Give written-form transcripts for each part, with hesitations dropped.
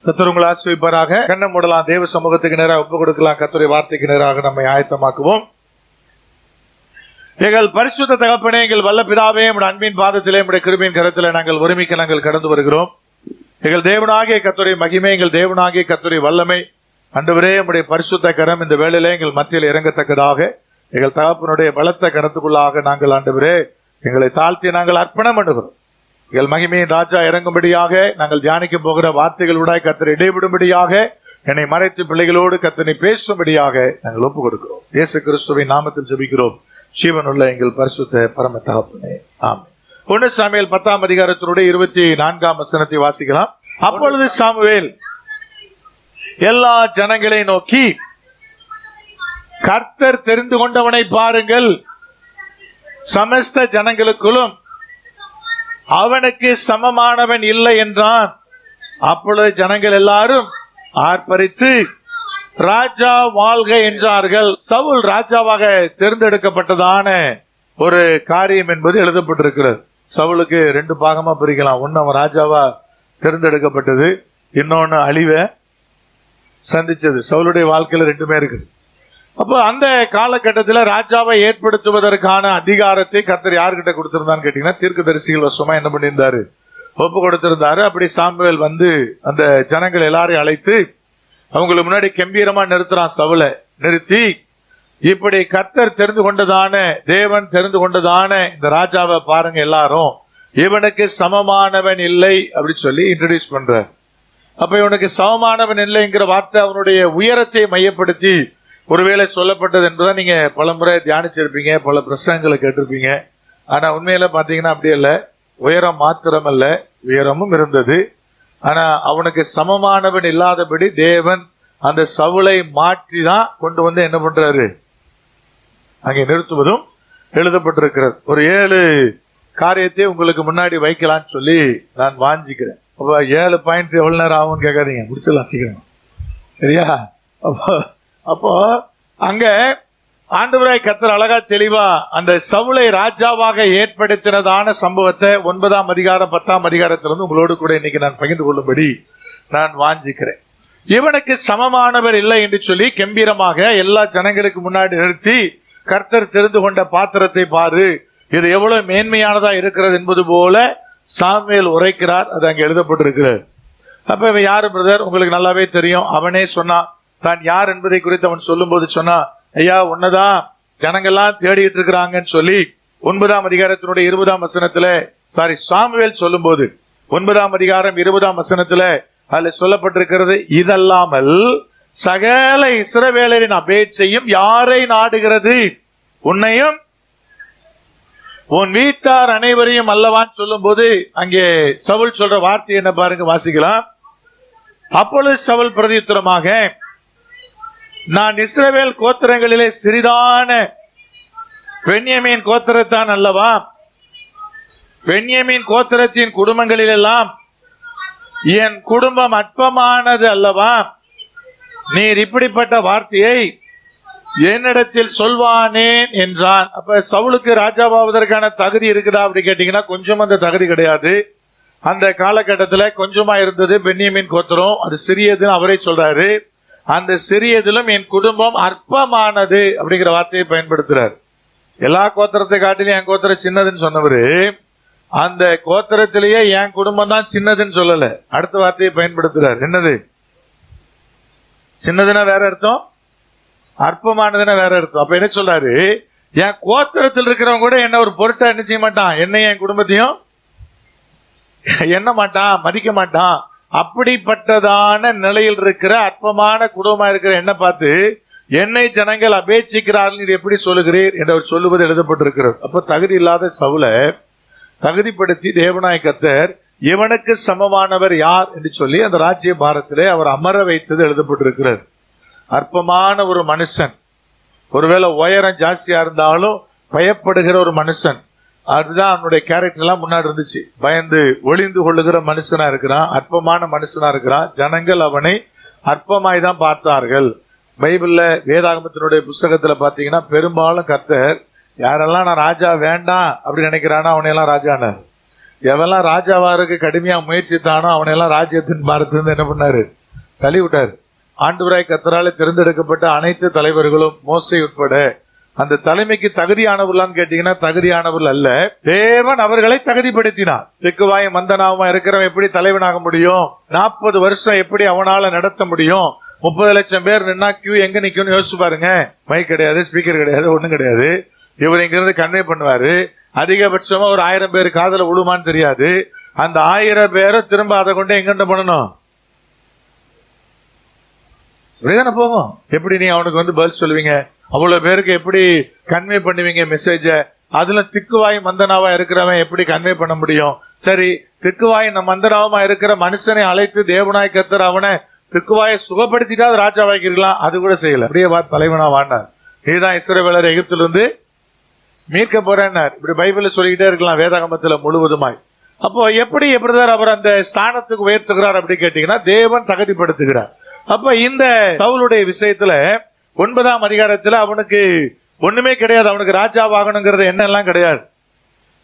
கர்த்தர் உங்களை ஆசீர்வதிப்பாராக. கண்ணை மூடலாம். தேவ சமூகத்துக்கு நேராக ஒப்பு கொடுக்கலாம். கர்த்தருடைய வார்த்தைக்கு நேராக நம்மை ஆயத்தமாக்குவோம். எங்கள் பரிசுத்த தகப்பனே, எங்கள் வல்ல பிதாவே, உம்முடைய அன்பின் பாதத்திலே, உம்முடைய கிருபையின் கரத்திலே நாங்கள் ஒருமிக்க நாங்கள் கடந்து வருகிறோம். எங்கள் தேவனாகிய கர்த்தருடைய மகிமை, எங்கள் தேவனாகிய கர்த்தருடைய வல்லமை, ஆண்டவரே உம்முடைய பரிசுத்த கரம் இந்த வேளையிலே எங்கள் மத்தியில் இறங்கத்தக்கதாக எங்கள் தகப்பனுடைய பலத்த கரத்துக்குள்ளாக நாங்கள் ஆண்டவரே எங்களை தாழ்த்தி நாங்கள் அர்ப்பணம் பண்ணுகிறோம். எங்கள் மகிமையின் ராஜா இறங்கும்படியாக நாங்கள் தியானிக்க போகிற வார்த்தைகளோட கர்த்தர் இடைவிடும்படியாக என்னை மறைத்து பிள்ளைகளோடு கர்த்தனை பேசும்படியாக நாங்கள் ஒப்புக் கொடுக்கிறோம். இயேசு கிறிஸ்துவின் நாமத்தில் ஜெபிக்கிறோம் ஜீவனுள்ள எங்கள் பரிசுத்த பரம தகப்பனே, ஆமென். 1 சாமுவேல் 10ஆம் அதிகாரத்தினுடைய 24ஆம் வசனத்தை வாசிக்கலாம். அப்பொழுது சாமுவேல் எல்லா ஜனங்களை நோக்கி, கர்த்தர் தெரிந்து கொண்டவனை பாருங்கள், சமஸ்த ஜனங்களுக்குள்ளும் அவனுக்கு சமமானவன் இல்லை என்றான். அப்பொழுது ஜனங்கள் எல்லாரும் ஆர்ப்பரித்து ராஜா வாழ்க என்றார்கள். சவுல் ராஜாவாக தேர்ந்தெடுக்கப்பட்டதான ஒரு காரியம் என்பது எழுதப்பட்டிருக்கிறது. சவுலுக்கு 2 பாகமா பிரிக்கலாம். ஒன்னு அவன் ராஜாவா தேர்ந்தெடுக்கப்பட்டது, இன்னொன்னு அழிவை சந்திச்சது. சவுலுடைய வாழ்க்கையில 2மே இருக்குது. அப்போ அந்த காலகட்டத்தில் ராஜாவை ஏற்படுத்துவதற்கான அதிகாரத்தை கர்த்தர் யார்கிட்ட கொடுத்திருந்தான்னு கேட்டீங்கன்னா, தீர்க்கதரிசிகள் வசமா என்ன பண்ணியிருந்தாரு, ஒப்பு கொடுத்திருந்தாரு. அப்படி சாமுவேல் வந்து அந்த ஜனங்கள் எல்லாரையும் அழைத்து அவங்களுக்கு முன்னாடி கம்பீரமா நிறுத்துறான். சவுலை நிறுத்தி, இப்படி கர்த்தர் தெரிந்து கொண்டதான, தேவன் தெரிந்து கொண்டதான இந்த ராஜாவை பாருங்க எல்லாரும், இவனுக்கு சமமானவன் இல்லை அப்படி சொல்லி இன்ட்ரோடியூஸ் பண்ற. அப்ப இவனுக்கு சமமானவன் இல்லைங்கிற வார்த்தை அவனுடைய உயரத்தை மையப்படுத்தி ஒருவேளை சொல்லப்பட்டது என்பதை நீங்க பலமுறை தியானிச்சிருப்பீங்க, பல பிரசங்களை கேட்டிருப்பீங்க. ஆனா உண்மையில பாத்தீங்கன்னா அப்படி இல்ல. உயரம் மாத்திரம் அல்ல, உயரமும் இருந்தது. ஆனா அவனுக்கு சமமானவன் இல்லாதபடி தேவன் அந்த சவுலை மாற்றி தான் கொண்டு வந்து என்ன பண்றாரு, அங்கே நிறுத்துவதும் எழுதப்பட்டிருக்கிறது. ஒரு 7 காரியத்தை உங்களுக்கு முன்னாடி வைக்கலாம்னு சொல்லி நான் வாஞ்சிக்கிறேன். அப்ப 7 பாயிண்ட் எவ்வளவு நேரம் ஆகும்னு கேட்காதீங்க, முடிச்சிடலாம் சீக்கிரம், சரியா? அப்போ அங்க ஆண்டவராய் கர்த்தர் அழகா தெளிவா அந்த சவுலை ராஜாவாக ஏற்படுத்தினதான சம்பவத்தை 9ஆம் அதிகாரம் 10ஆம் அதிகாரத்திலிருந்து உங்களோடு கூட இன்னைக்கு நான் பகிர்ந்து கொள்ளும்படி நான் வாஞ்சிக்கிறேன். இவனுக்கு சமமானவர் இல்லை என்று சொல்லி கம்பீரமாக எல்லா ஜனங்களுக்கு முன்னாடி நிறுத்தி, கர்த்தர் தெரிந்து கொண்ட பாத்திரத்தை பாரு, இது எவ்வளவு மேன்மையானதா இருக்கிறது என்பது போல சாமுவேல் உரைக்கிறார். அது அங்க எழுதப்பட்டிருக்கிறது. அப்ப இவன் யாரு பிரதர்? உங்களுக்கு நல்லாவே தெரியும். அவனே சொன்னான், தான் யார் என்பதை குறித்து அவன் சொல்லும் போது சொன்னா, ஐயா உன்னதான் ஜனங்கள்லாம் தேடிட்டு இருக்கிறாங்கன்னு சொல்லி 9ஆம் அதிகாரத்தினுடைய 20ஆம் வசனத்துல, சாமுவேல் சொல்லும் போது 9ஆம் அதிகாரம் 20ஆம் வசனத்துல அதுல சொல்லப்பட்டிருக்கிறது, இதல்லாமல் சகல இஸ்ரவேலரின் அபேட்சையும் யாரை நாடுகிறது, உன்னையும் உன் வீட்டார் அனைவரையும் அல்லவான்னு சொல்லும் போது அங்கே சவுல் சொல்ற வார்த்தை என்ன பாருங்க, வாசிக்கலாம். அப்பொழுது சவுல் பிரதியுத்தரமாக, நான் இஸ்ரவேல் கோத்திரங்களிலே சிறிதான பென்யமீன் கோத்திரத்தான் அல்லவா, பென்யமீன் கோத்திரத்தின் குடும்பங்களிலெல்லாம் என் குடும்பம் அற்பமானது அல்லவா, நீர் இப்படிப்பட்ட வார்த்தையை என்னிடத்தில் சொல்வானேன் என்றான். அப்ப சவுலுக்கு ராஜாவாவதற்கான தகுதி இருக்குதா அப்படி கேட்டீங்கன்னா கொஞ்சம் அந்த தகுதி கிடையாது. அந்த காலகட்டத்தில் கொஞ்சமா இருந்தது பென்யமீன் கோத்திரம், அது சிறியதுன்னு அவரே சொல்றாரு. அந்த சிறியதிலும் என் குடும்பம் அற்பமானது அப்படிங்கிற வார்த்தையை பயன்படுத்துறார். எல்லா கோத்திரத்தை காட்டிலும் என் கோத்திரம் சின்னதுன்னு சொன்னவரு, அந்த கோத்திரத்திலேயே என் குடும்பம் தான் சின்னதுன்னு சொல்லல, அடுத்த வார்த்தையை பயன்படுத்துறார். என்னது? சின்னதுன்னா வேற அர்த்தம், அற்பமானதுன்னா வேற அர்த்தம். அப்ப என்ன சொல்றாரு, என் கோத்திரத்தில் இருக்கிறவங்க கூட என்ன ஒரு பொருட்டா என்ன செய்ய மாட்டான், என்னையும் என் குடும்பத்தையும் எண்ண மாட்டான், மதிக்க மாட்டான். அப்படிப்பட்டதான நிலையில் இருக்கிற அற்பமான குடும்பமா இருக்கிற என்ன பார்த்து என்னை ஜனங்கள் அபேட்சிக்கிறார்கள் எப்படி சொல்லுகிறீர் என்று அவர் சொல்லுவது எழுதப்பட்டிருக்கிறது. அப்ப தகுதி இல்லாத சவுலை தகுதிப்படுத்தி தேவனாய் கர்த்தர் இவனுக்கு சமமானவர் யார் என்று சொல்லி அந்த ராஜ்ய பாரத்திலே அவர் அமர வைத்தது எழுதப்பட்டிருக்கிறது. அற்பமான ஒரு மனுஷன், ஒருவேளை உயரம் ஜாஸ்தியா இருந்தாலும் பயப்படுகிற ஒரு மனுஷன், அதுதான் அவனுடைய கேரக்டர் எல்லாம் முன்னாடி இருந்துச்சு. பயந்து ஒளிந்து கொள்ளுகிற மனுஷனா இருக்கிறான், அற்பமான மனுஷனா இருக்கிறான். ஜனங்கள் அவனை அற்பமாய் தான் பார்த்தார்கள். பைபிள்ல வேதாகமத்தினுடைய புஸ்தகத்துல பாத்தீங்கன்னா பெரும்பாலும் கர்த்தர் யாரெல்லாம் நான் ராஜா வேண்டாம் அப்படி நினைக்கிறானோ அவனையெல்லாம் ராஜானார். எவெல்லாம் ராஜாவாருக்கு கடுமையா முயற்சித்தானோ அவனையெல்லாம் ராஜ்யத்தின் பாரத்திலிருந்து என்ன பண்ணாரு? தள்ளி விட்டாரு. ஆண்டவராய் கர்த்தராலே தேர்ந்தெடுக்கப்பட்ட அனைத்து தலைவர்களும் மோசே உட்பட அந்த தலைமைக்கு தகுதியானவர்களான்னு கேட்டீங்கன்னா தகுதியானவர்கள் அல்ல. தேவன் அவர்களை தகுதிப்படுத்தினார். தெக்குவாயும் மந்தனாவுமா இருக்கிறவன் எப்படி தலைவனாக முடியும்? 40 வருஷம் எப்படி அவனால நடத்த முடியும்? 30 லட்சம் பேர் நின்னா கியூ எங்க நிக்கும்னு யோசிச்சு பாருங்க. மைக் கிடையாது, ஸ்பீக்கர் கிடையாது, ஒண்ணும் கிடையாது. இவர் இங்க இருந்து கன்வே பண்ணுவாரு. அதிகபட்சமா ஒரு 1000 பேர் காதல விழுமான்னு தெரியாது. அந்த 1000 பேரை திரும்ப அதை கொண்டு எங்கிட்ட பண்ணணும்? இப்படிதானே போகும். எப்படி நீ அவனுக்கு வந்து பதில் சொல்லுவீங்க? அவ்வளவு பேருக்கு எப்படி கன்வே பண்ணுவீங்க மெசேஜ? அதுல திக்குவாய் மந்தனாவா இருக்கிறவன் எப்படி கன்வே பண்ண முடியும்? சரி, திக்குவாய் மந்தனாவமா இருக்கிற மனுஷனை அழைத்து தேவனாய் கர்த்தர் அவனை திக்குவாயை சுகப்படுத்திட்டா ராஜாவாக்கிருக்கலாம். அது கூட செய்யல. அப்படியே தலைவனா வாழ்ந்தார். இதுதான் இஸ்ரவேலர் எகிப்திலிருந்து மீட்க போறேன்னார். இப்படி பைபிள்ல சொல்லிக்கிட்டே இருக்கலாம் வேதாகமத்துல முழுவதுமாய். அப்போ எப்படிதான் அவர் அந்த ஸ்தானத்துக்கு உயர்த்துகிறார் அப்படி கேட்டீங்கன்னா தேவன் தகுதிப்படுத்துகிறார். அப்ப இந்த சவுலுடைய விஷயத்துல 9ஆம் அதிகாரத்துல அவனுக்கு ஒண்ணுமே கிடையாது. அவனுக்கு ராஜாவாகணுங்கிறது என்னெல்லாம் கிடையாது.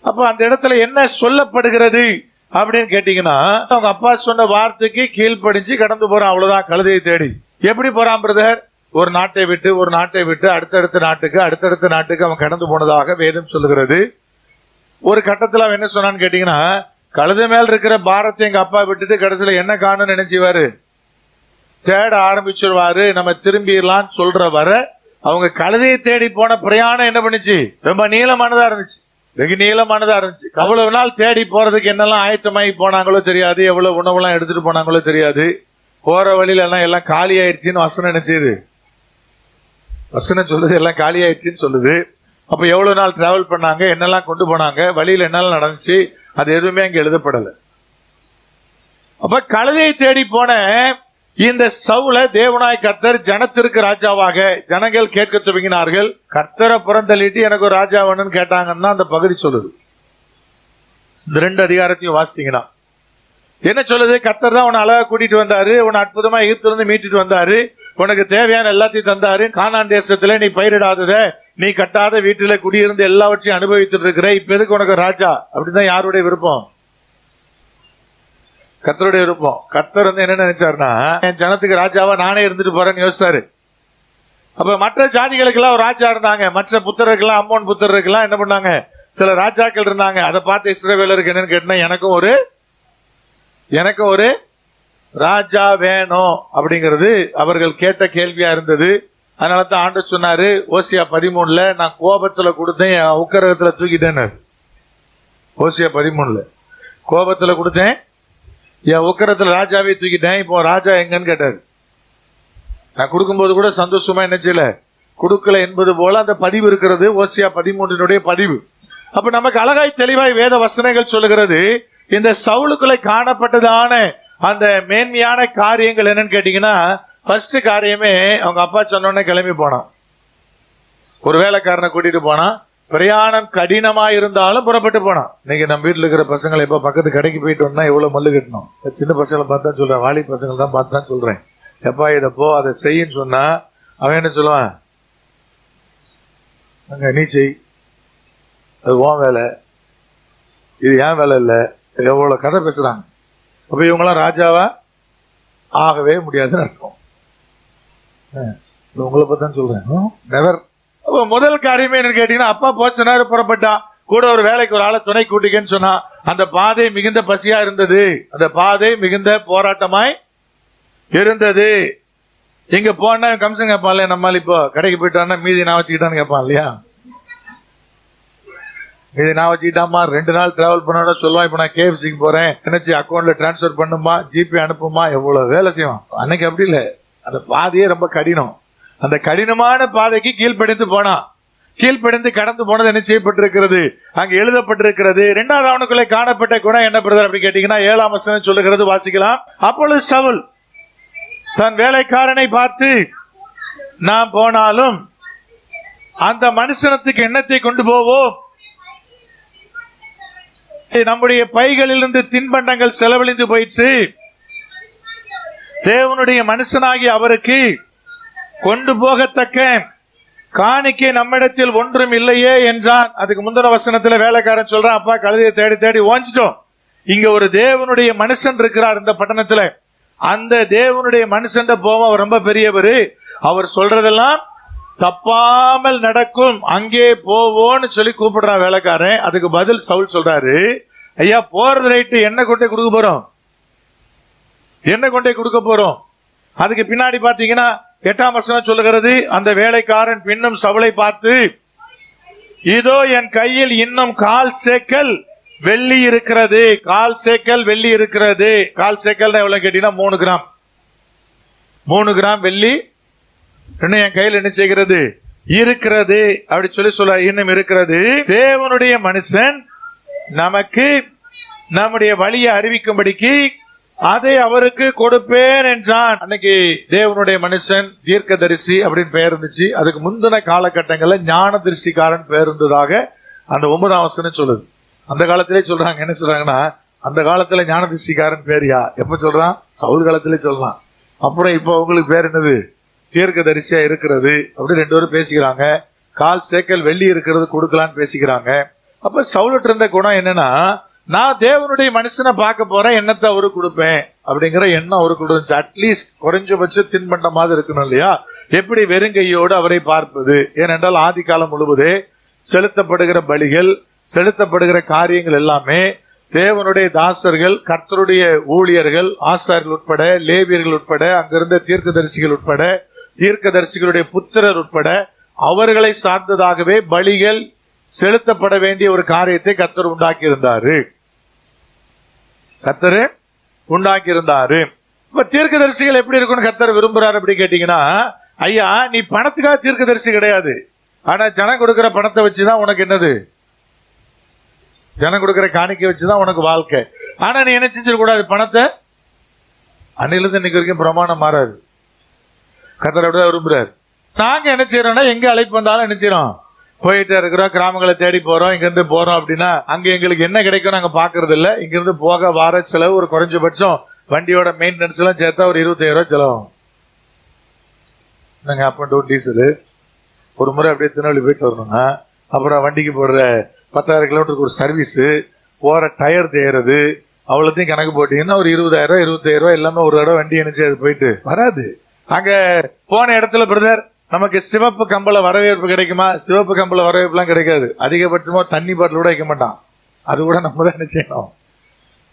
அப்ப அந்த இடத்துல என்ன சொல்லப்படுகிறது அப்படின்னு கேட்டீங்கன்னா, அவங்க அப்பா சொன்ன வார்த்தைக்கு கீழ்ப்படிஞ்சு கடந்து போறான். அவ்வளவுதான். கழுதையை தேடி எப்படி போறான் பிரதர்? ஒரு நாட்டை விட்டு அடுத்தடுத்த நாட்டுக்கு அவன் கடந்து போனதாக வேதம் சொல்லுகிறது. ஒரு கட்டத்துல அவன் என்ன சொன்னான்னு கேட்டீங்கன்னா, கழுதை மேல் இருக்கிற பாரத்தை எங்க அப்பா விட்டுட்டு கடைசியில என்ன காணும்னு நினைச்சுவாரு? தேட ஆரம்பிச்சிருவாரு. நம்ம திரும்பிடலாம் சொல்ற வர அவங்க கழுதையை தேடி போன பிரயாணம் என்ன பண்ணுச்சு? ரொம்ப நீளமானதா இருந்துச்சு. வெகு நீளமானதா இருந்துச்சு. அவ்வளவு நாள் தேடி போறதுக்கு என்னெல்லாம் ஆயத்தமாகி போனாங்களோ தெரியாது. எவ்வளவு உணவுலாம் எடுத்துட்டு போனாங்களோ தெரியாது. போற வழியில எல்லாம் காலி ஆயிடுச்சுன்னு வசனம் நினைச்சது. வசனம் சொல்லுது எல்லாம் காலி ஆயிடுச்சுன்னு சொல்லுது. அப்ப எவ்வளவு நாள் டிராவல் பண்ணாங்க, என்னெல்லாம் கொண்டு போனாங்க, வழியில என்னெல்லாம் நடந்துச்சு, அது எதுவுமே அங்க எழுதப்படல. அப்ப கழுதையை தேடி போன இந்த சவுல தேவனாய் கர்த்தர் ஜனத்திற்கு ராஜாவாக ஜனங்கள் கேட்க துவங்கினார்கள். கர்த்தரை புறந்தள்ளிட்டு எனக்கு ஒரு ராஜா வேணும்னு கேட்டாங்கன்னா அந்த பகுதி சொல்லுது. இந்த 2 அதிகாரத்தையும் வாசிங்கன்னா என்ன சொல்லுது? கர்த்தர் தான் உன்னை அழகா கூட்டிட்டு வந்தாரு, உன்னை அற்புதமா எகிப்திலிருந்து மீட்டுட்டு வந்தாரு, உனக்கு தேவையான எல்லாத்தையும் தந்தாரு. கானான் தேசத்துல நீ பயிரிடாதத, நீ கட்டாத வீட்டுல குடியிருந்து எல்லாவற்றையும் அனுபவித்துட்டு இருக்கிற, இப்ப எதுக்கு உனக்கு ராஜா? அப்படிதான் யாருடைய விருப்பம்? கர்த்தருடைய விருப்பம். கர்த்தர் வந்து என்ன நினைச்சாருன்னா, என் ஜனத்துக்கு ராஜாவா நானே இருந்துட்டு போறேன்னு யோசிச்சாரு. அப்ப மற்ற ஜாதிகளுக்கு எல்லாம் ஒரு ராஜா இருந்தாங்க. மற்ற புத்தருக்கெல்லாம், அம்மோன் புத்தருக்கெல்லாம் என்ன பண்ணாங்க? சில ராஜாக்கள் இருந்தாங்க. அதை பார்த்து இஸ்ரவேலருக்கு என்னன்னு கேட்டா, எனக்கும் ஒரு ராஜா வேணும் அப்படிங்கிறது அவர்கள் கேட்ட கேள்வியா இருந்தது. அதனாலதான் ஆண்டவர் சொன்னாரு ஓசியா 13 நான் கோபத்துல கொடுத்தேன், உக்கரகத்துல தூக்கிட்டேன்னு. ஓசியா 13 கோபத்துல கொடுத்தேன், என் உக்கரத்துல ராஜாவே தூக்கிட்டேன், இப்போ ராஜா எங்கன்னு கேட்டாரு. நான் கொடுக்கும்போது கூட சந்தோஷமா என்ன செய்யல, கொடுக்கல என்பது போல அந்த பதிவு இருக்கிறது. ஓசியா 13 பதிவு. அப்ப நமக்கு அழகாய் தெளிவாய் வேத வசனங்கள் சொல்லுகிறது. இந்த சவுலுக்குள்ளே காணப்பட்டதான அந்த மேன்மையான காரியங்கள் என்னன்னு கேட்டீங்கன்னா, ஃபர்ஸ்ட் காரியமே அவங்க அப்பா சொன்னோடனே கிளம்பி போனான். ஒரு வேலைக்காரனை கூட்டிட்டு போனான். பிரயாணம் கடினமா இருந்தாலும் புறப்பட்டு போனான். இன்னைக்கு நம்ம வீட்டுல இருக்கிற பசங்களை இப்ப பக்கத்து கடைக்கு போயிட்டு வந்தா எவ்வளவு மல்லு கட்டணும். சின்ன பசங்களை பார்த்தா சொல்றேன், வாலி பசங்களை தான் பார்த்தான் சொல்றேன். எப்பா இதப்போ அதை செய்யின்னு சொன்னா அவன் என்ன சொல்லுவான்? அங்க நீ செய், அது உன் வேலை, இது ஏன் வேலை இல்லை, எவ்வளவு கதை பேசுறாங்க. அப்ப இவங்கெல்லாம் ராஜாவா ஆகவே முடியாதுன்னு அர்த்தம். உங்களை பத்தான் சொல்றேன், நெவர். அப்ப முதல் காரியமே என்ன கேட்டீங்கன்னா, அப்பா போச்சனாரு புறப்பட்டான். கூட ஒரு வேலைக்கு ஒரு ஆளை துணை கூட்டிக்கன்னு சொன்னா. அந்த பாதை மிகுந்த பசியா இருந்தது, அந்த பாதை மிகுந்த போராட்டமாய் இருந்தது. இங்க போனா கம்சன் கேட்பான் இல்லையா, நம்மால் இப்போ கடைக்கு போயிட்டான்னா மீதி நான் வச்சுக்கிட்டான்னு கேட்பான் இல்லையா. மீதி நான் வச்சுக்கிட்டாமா 2 நாள் டிராவல் பண்ணோட சொல்லுவான். இப்ப நான் KFCக்கு போறேன், நினைச்சு அக்கௌண்ட்ல டிரான்ஸ்பர் பண்ணுமா, ஜிபே அனுப்புமா, எவ்வளவு வேலை செய்வான். அன்னைக்கு அப்படி இல்லை, அந்த பாதையே ரொம்ப கடினம். அந்த கடினமான பாதைக்கு கீழ்ப்படிந்து போனான். கீழ்ப்படிந்து கடந்து போனது என்ன செய்யப்பட்டிருக்கிறது, அங்கு எழுதப்பட்டிருக்கிறது. 2வது அவனுக்குள்ளே காணப்பட்ட குணம் என்ன பிரதர் அப்படி கேட்டீங்கன்னா, 7ஆம் வசனம் சொல்லுகிறது, வாசிக்கலாம். அப்பொழுது சவுல் தன் வேலைக்காரனை பார்த்து, நாம் போனாலும் அந்த மனுஷனத்துக்கு எண்ணத்தை கொண்டு போவோம், நம்முடைய பைகளிலிருந்து தின்பண்டங்கள் செலவழிந்து போயிடுச்சு, தேவனுடைய மனுஷனாகி அவருக்கு கொண்டு போகத்தக்க காணிக்கை நம்மிடத்தில் ஒன்றும் இல்லையே என்றான். அதுக்கு முந்தின வசனத்துல வேலைக்காரன் சொல்றான், அப்பா கழுதையை தேடி தேடி ஓஞ்சிட்டோம், இங்க ஒரு தேவனுடைய மனுஷன் இருக்கிறார் இந்த பட்டணத்துல. அந்த தேவனுடைய மனுஷன் போவோம், அவர் ரொம்ப பெரியவர், அவர் சொல்றதெல்லாம் தப்பாமல் நடக்கும், அங்கே போவோன்னு சொல்லி கூப்பிடுறான் வேலைக்காரன். அதுக்கு பதில் சவுல் சொல்றாரு, ஐயா போறது ரைட்டு, என்ன கொண்டே கொடுக்க போறோம், என்ன கொண்டே கொடுக்க போறோம். அதுக்கு பின்னாடி பாத்தீங்கன்னா 8ஆம் வசனம் சொல்லுகிறது, அந்த வேலைக்காரன் பின்னும் சவுலை பார்த்து, இதோ என் கையில் இன்னும் 1/4 சேக்கல் வெள்ளி இருக்கிறது. 1/4 சேக்கல் வெள்ளி இருக்கிறது. 1/4 சேக்கல் எவ்வளவு கேட்டீங்கன்னா 3 கிராம். 3 கிராம் வெள்ளி இன்னும் என் கையில் என்ன செய்கிறது, இருக்கிறது அப்படி சொல்ல இன்னும் இருக்கிறது. தேவனுடைய மனுஷன் நமக்கு நம்முடைய வழியை அறிவிக்கும்படிக்கு அதை அவருக்கு கொடுப்பேன் என்றான். அன்னைக்கு தேவனுடைய மனுஷன் தீர்க்கதரிசி அப்படின்னு பெயர் இருந்துச்சு. அதுக்கு முந்தின காலகட்டங்களில் ஞான திருஷ்டிக்காரன் பெயர் இருந்ததாக அந்த 9ஆம் வசனம் சொல்லுது. அந்த காலத்திலே சொல்றாங்க, என்ன சொல்றாங்கன்னா, அந்த காலத்துல ஞான திருஷ்டிக்காரன் பேரியா எப்ப சொல்றான், சவுல் காலத்திலே சொல்லலாம். அப்புறம் இப்ப உங்களுக்கு பேர் என்னது, தீர்க்கதரிசியா இருக்கிறது அப்படி 2 பேரும் பேசிக்கிறாங்க. 1/4 சேக்கல் வெள்ளி இருக்கிறது கொடுக்கலான்னு பேசிக்கிறாங்க. அப்ப சவுலிட்டு இருந்த குணம் என்னன்னா, நான் தேவனுடைய மனுஷனை பார்க்க போறேன், எண்ணத்தை அவருக்கு கொடுப்பேன் அப்படிங்கிற எண்ணம் அவருக்கு கொடுத்து, அட்லீஸ்ட் குறைஞ்சபட்சம் தின்பண்டமாவது இருக்கணும் இல்லையா. எப்படி வெறுங்கையோடு அவரை பார்ப்பது. ஏனென்றால் ஆதி காலம் முழுவதே செலுத்தப்படுகிற பலிகள், செலுத்தப்படுகிற காரியங்கள் எல்லாமே தேவனுடைய தாசர்கள், கர்த்தருடைய ஊழியர்கள், ஆசாரியர்கள் உட்பட, லேவியர்கள் உட்பட, அங்கிருந்த தீர்க்கதரிசிகள் உட்பட, தீர்க்கதரிசிகளுடைய புத்திரர் உட்பட அவர்களை சார்ந்ததாகவே பலிகள் செலுத்தப்பட வேண்டிய ஒரு காரியத்தை கர்த்தர் உண்டாக்கி இருந்தாரு. இப்ப தீர்க்கதரிசிகள் எப்படி இருக்கும்னு கர்த்தர் விரும்புறாரு அப்படி கேட்டீங்கன்னா, ஐயா நீ பணத்துக்காக தீர்க்கதரிசி கிடையாது, ஆனா ஜனம் கொடுக்கிற பணத்தை வச்சுதான் உனக்கு என்னது, ஜனம் கொடுக்கிற காணிக்கை வச்சுதான் உனக்கு வாழ்க்கை. ஆனா நீ என்ன செஞ்சிட கூடாது, பணத்தை அன்னிலிருந்து இன்னைக்கு வரைக்கும் பிரமாணம் மாறாது. கர்த்தர் அப்படிதான் விரும்புறாரு. நாங்க என்ன செய்யறோம்னா, எங்க அழைப்பு வந்தாலும் என்ன செய்யறோம், போயிட்டே இருக்கிறோம், கிராமங்களை தேடி போறோம். இங்க இருந்து போறோம் அப்படின்னா அங்க எங்களுக்கு என்ன கிடைக்கும் நாங்க பாக்குறது இல்ல. இங்க இருந்து போக வார செலவு ஒரு குறைஞ்சபட்சம் வண்டியோட மெயின்டெனன்ஸ் எல்லாம் சேர்த்தா ஒரு 25,000 ரூபாய் செலவாகும். நாங்க அப் அண்ட் டவுன் டீசல் ஒரு முறை அப்படியே திருநெல்வேலி போயிட்டு வரணும்னா, அப்புறம் வண்டிக்கு போடுற 10,000 கிலோமீட்டருக்கு ஒரு சர்வீஸ், போற டயர் தேயறது, அவ்வளோத்தையும் கணக்கு போட்டீங்கன்னா ஒரு 20,000 25,000 ரூபாய் எல்லாமே ஒரு தடவை வண்டி நினைச்சு அது போயிட்டு வராது. அங்க போன இடத்துல பிரதர் நமக்கு சிவப்பு கம்பள வரவேற்பு கிடைக்குமா? சிவப்பு கம்பள வரவேற்பு எல்லாம் கிடைக்காது. அதிகபட்சமா தண்ணி பாட்டில் கூட வைக்க மாட்டான். அது கூட நம்ம தான் என்ன செய்யணும்,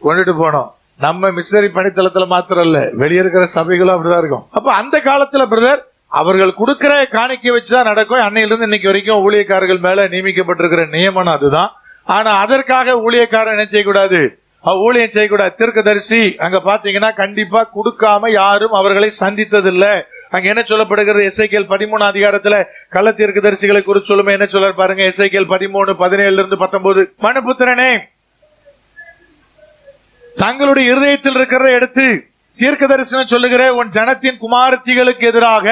கொண்டுட்டு போனோம். நம்ம மிஷனரி பணித்தளத்துல மாத்திரம் இல்ல, வெளியே இருக்கிற சபைகளும் அப்படிதான் இருக்கும். அப்ப அந்த காலத்துல பிரதர் அவர்கள் கொடுக்கிற காணிக்கை வச்சுதான் நடக்கும். அன்னையிலிருந்து இன்னைக்கு வரைக்கும் ஊழியக்காரர்கள் மேல நியமிக்கப்பட்டிருக்கிற நியமனம் அதுதான். ஆனா அதற்காக ஊழியக்காரன் என்ன செய்யக்கூடாது, ஊழியம் செய்யக்கூடாது. தீர்க்கதரிசி அங்க பாத்தீங்கன்னா கண்டிப்பா கொடுக்காம யாரும் அவர்களை சந்தித்ததில்லை. அங்க என்ன சொல்லப்படுகிறது, எசேக்கியேல் 13 அதிகாரத்துல கள்ள தீர்க்கதரிசிகளை குறித்து சொல்லுமே, என்ன சொல்ல பாருங்க, எசேக்கியேல் 13:17-19. மனுபுத்திரனே, தங்களுடைய இருதயத்தில் இருக்கிறத எடுத்து தீர்க்கதரிசனம் சொல்லுகிற உன் ஜனத்தின் குமாரத்திகளுக்கு எதிராக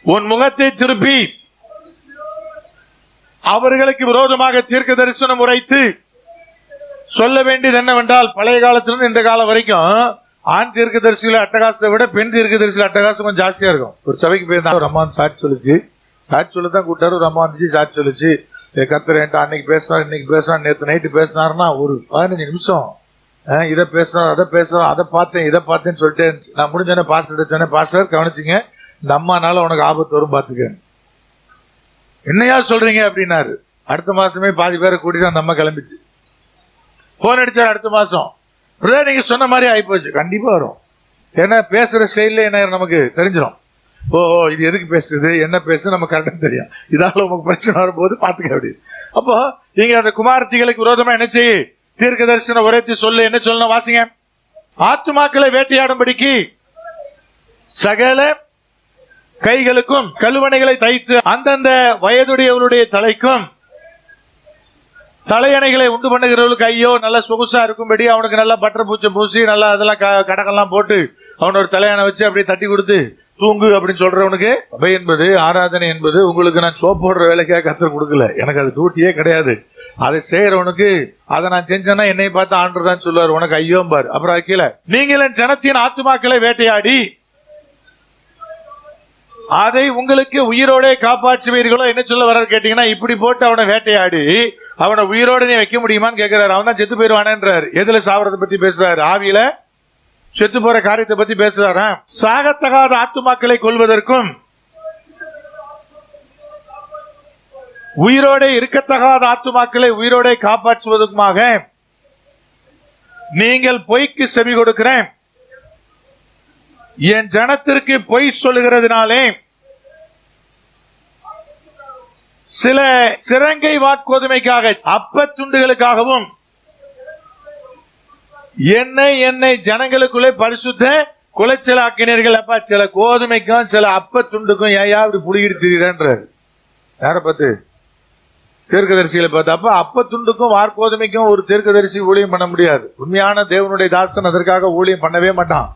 உன் முகத்தை திருப்பி அவர்களுக்கு விரோதமாக தீர்க்க தரிசனம் உரைத்து சொல்ல வேண்டியது என்னவென்றால், பழைய காலத்திலிருந்து இந்த காலம் வரைக்கும் ஆண் தீர்க்கதரிசிகளை அட்டகாசத்தை விட பெண் தீர்க்கதரிசிகள் அட்டகாசம் கொஞ்சம் ஜாஸ்தியா இருக்கும். ஒரு சபைக்கு போயிருந்தா ஒரு அம்மா சாட்சி சொல்லிச்சு, சாட்சி சொல்லிதான் கூட்டாரு. ஒரு அம்மா வந்துச்சு சாட்சி சொல்லிச்சு, கர்த்தர் என்கிட்ட அன்னைக்கு பேசினார், இன்னைக்கு பேசினார், நேற்று நைட்டு பேசினாருன்னா ஒரு 15 நிமிஷம் இதை பேசுறோம், அதை பேசுறோம், அதை பார்த்தேன், இதை பார்த்தேன்னு சொல்லிட்டே இருந்துச்சு. நான் முடிஞ்சோடனே பாஸ்டர் சொன்னேன், பாஸ்டர் கவனிச்சுங்க, இந்த அம்மானால உனக்கு ஆபத்து வரும் பாத்துக்க. என்னையா சொல்றீங்க அப்படின்னாரு. அடுத்த மாசமே பாதி பேரை கூட்டிட்டு அந்த அம்மா கிளம்பிச்சு. போன் அடிச்சாரு அடுத்த மாசம், நீங்க சொன்ன மாதிரி ஆயிப்போச்சு. கண்டிப்பா வரும், ஏன்னா பேசுற ஸ்டைல்ல என்ன நமக்கு தெரிஞ்சிடும். ஓ இது எதுக்கு பேசுது, என்ன பேசு நம்ம கரெக்டா தெரியும். இதால உங்களுக்கு பிரச்சனை வரும்போது பாத்துக்க அப்படி. அப்போ நீங்க அந்த குமாரத்திகளுக்கு விரோதமா என்ன செய்ய, தீர்க்க தரிசனம் உரைத்து சொல்லு. என்ன சொல்லணும் வாசிங்க, ஆத்துமாக்களை வேட்டையாடும்படிக்கு சகல கைகளுக்கும் கழுவணைகளை தைத்து அந்தந்த வயதுடையவருடைய தலைக்கும் தலையணைகளை உண்டு பண்ணுகிறவர்களுக்கு ஐயோ நல்ல சொகுசா இருக்கும்படி அவனுக்கு நல்லா பட்டர் பூச்சி பூசி நல்லா அதெல்லாம் கடகெல்லாம் போட்டு அவனோட தலையணை வச்சு அப்படியே தட்டி கொடுத்து தூங்கு அப்படின்னு சொல்றவனுக்கு அவை என்பது ஆராதனை என்பது உங்களுக்கு நான் சோப் போடுற வேலைக்காக கத்தர் கொடுக்கல, எனக்கு அது டியூட்டியே கிடையாது. அதை செய்யறவனுக்கு அதை நான் செஞ்சேன்னா என்னை பார்த்து ஆண்டுதான் சொல்லுவார், உனக்கு ஐயோம்பார். அப்புறம் கீழே நீங்களும் ஜனத்தின் ஆத்துமாக்களை வேட்டையாடி அதை உங்களுக்கு உயிரோட காப்பாற்றுவீர்களோ. என்ன சொல்ல வர்றாரு கேட்டீங்கன்னா, இப்படி போட்டு அவனை வேட்டையாடி அவனை உயிரோடு நீ வைக்க முடியுமான்னு கேட்கிறாரு. அவன் தான் செத்து போயிடுவானேன்றாரு. எதுல சாவறதை பத்தி பேசுறாரு? ஆவியில செத்து போற காரியத்தை பத்தி பேசுறாரா? சாகத்தகாத ஆத்துமாக்களை கொல்வதற்கும் உயிரோட இருக்கத்தகாத ஆத்துமாக்களை உயிரோட காப்பாற்றுவதற்குமாக நீங்கள் பொய்க்கு செவி கொடுக்கிறேன், என் ஜனத்திற்கு பொய் சொல்லுகிறதுனாலே சில சிறங்கை வாட்கோதுமைக்காக அப்ப துண்டுகளுக்காகவும் என்னை ஜனங்களுக்குள்ளே பரிசுத்த குலைச்சலாக்கினீர்கள். அப்பா, சில கோதுமைக்கும் சில அப்ப துண்டுக்கும் ஏயா இப்படி புடிக்கிட்டு யார பார்த்து? தீர்க்கதரிசிகளை பார்த்து. அப்ப அப்ப துண்டுக்கும் வார்கோதுமைக்கும் ஒரு தீர்க்கதரிசி ஊழியம் பண்ண முடியாது. உண்மையான தேவனுடைய தாசன் அதற்காக ஊழியம் பண்ணவே மாட்டான்,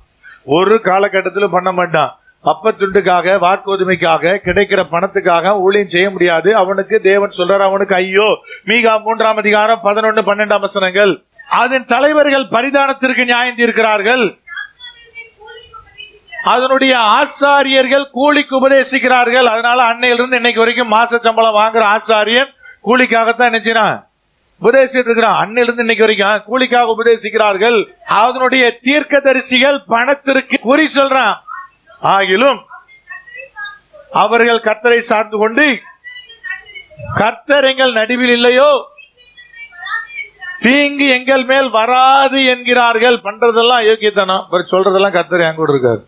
ஒரு காலகட்டத்திலும் பண்ண மாட்டான். அப்ப துண்டுக்காக வார்கோதுமைக்காக கிடைக்கிற பணத்துக்காக ஊழியம் செய்ய முடியாது. அவனுக்கு தேவன் சொல்றார், அவனுக்கு ஐயோ. மீகா 3ஆம் அதிகாரம் 11, 12 வசனங்கள். அதன் தலைவர்கள் பரிதானத்திற்கு நியாயம் தீர்க்கிறார்கள், அதனுடைய ஆசாரியர்கள் கூலிக்கு உபதேசிக்கிறார்கள். அதனால அன்னையிலிருந்து இன்னைக்கு வரைக்கும் மாச சம்பளம் வாங்குற ஆசாரியன் கூலிக்காகத்தான் நினைச்சான் உபதேசிட்டு இருக்கிறான். அன்னையிலிருந்து இன்னைக்கு வரைக்கும் கூலிக்காக உபதேசிக்கிறார்கள். அதனுடைய தீர்க்கதரிசிகள் பணத்திற்கு குறி சொல்றான். ஆகிலும் அவர்கள் கர்த்தரை சார்ந்து கொண்டு கர்த்தர் எங்கள் நடுவில் இல்லையோ, தீங்கு எங்கள் மேல் வராது என்கிறார்கள். பண்றதெல்லாம் யோக்கியத்தனம், சொல்றதெல்லாம் கர்த்தர் என் கூட இருக்காரு,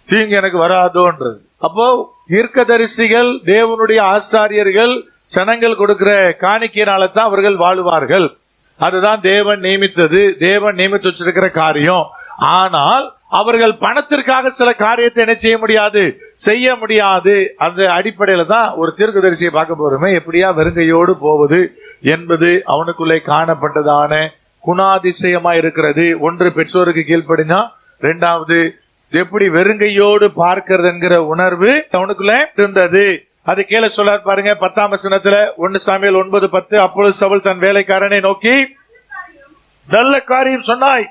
தீங்கு எனக்கு வராதோன்றது. அப்போ தீர்க்கதரிசிகள் தேவனுடைய ஆசாரியர்கள் ஜனங்கள் கொடுக்கிற காணிக்கையினால தான் அவர்கள் வாழுவார்கள். அதுதான் தேவன் நியமித்தது, தேவன் நியமித்து வச்சிருக்கிற காரியம். ஆனால் அவர்கள் பணத்திற்காக சில காரியத்தை என்ன செய்ய முடியாது. அந்த அடிப்படையில தான் ஒரு தீர்க்கதரிசியை பார்க்க போறோமே, எப்படியா வெறுங்கையோடு போவது என்பது அவனுக்குள்ளே காணப்பட்டதான குணாதிசயமா இருக்கிறது. ஒன்று, பெற்றோருக்கு கீழ்ப்படிஞ்சா. இரண்டாவது, எப்படி வெறுங்கையோடு பார்க்கிறது என்கிற உணர்வு அவனுக்குள்ள இருந்தது. அது கீழே சொல்றார் பாருங்க, 10ஆம் வசனத்துல 1 சாமுவேல் 9:10. அப்பொழுது சவுல் தன் வேலைக்காரனை நோக்கி, நல்ல காரியம் சொன்னாய்,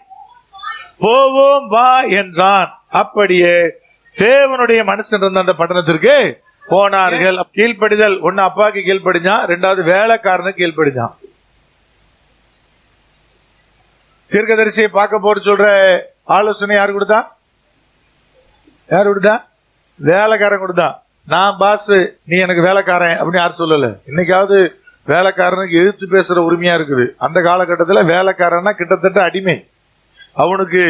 போவோம் வா என்றான். அப்படியே தேவனுடைய மனுஷன் இருந்த அந்த பட்டணத்திற்கு போனார்கள். கீழ்ப்படிதல், ஒன்னு அப்பாவுக்கு கீழ்ப்படிஞ்சான், இரண்டாவது வேலைக்காரனுக்கு கீழ்ப்படிஞ்சான். தீர்க்கதரிசியை பார்க்க போற சொல்ற ஆலோசனை யாரு கொடுத்தா? வேலைக்காரன் கொடுத்தா. நான் பாஸ், நீ எனக்கு வேலைக்காரன் அப்படின்னு யாரும் சொல்லல. இன்னைக்காவது வேலைக்காரனுக்கு எதிர்த்து பேசுற உரிமையா இருக்குது. அந்த காலகட்டத்தில் வேலைக்காரன்னா கிட்டத்தட்ட அடிமை. அவனுக்கு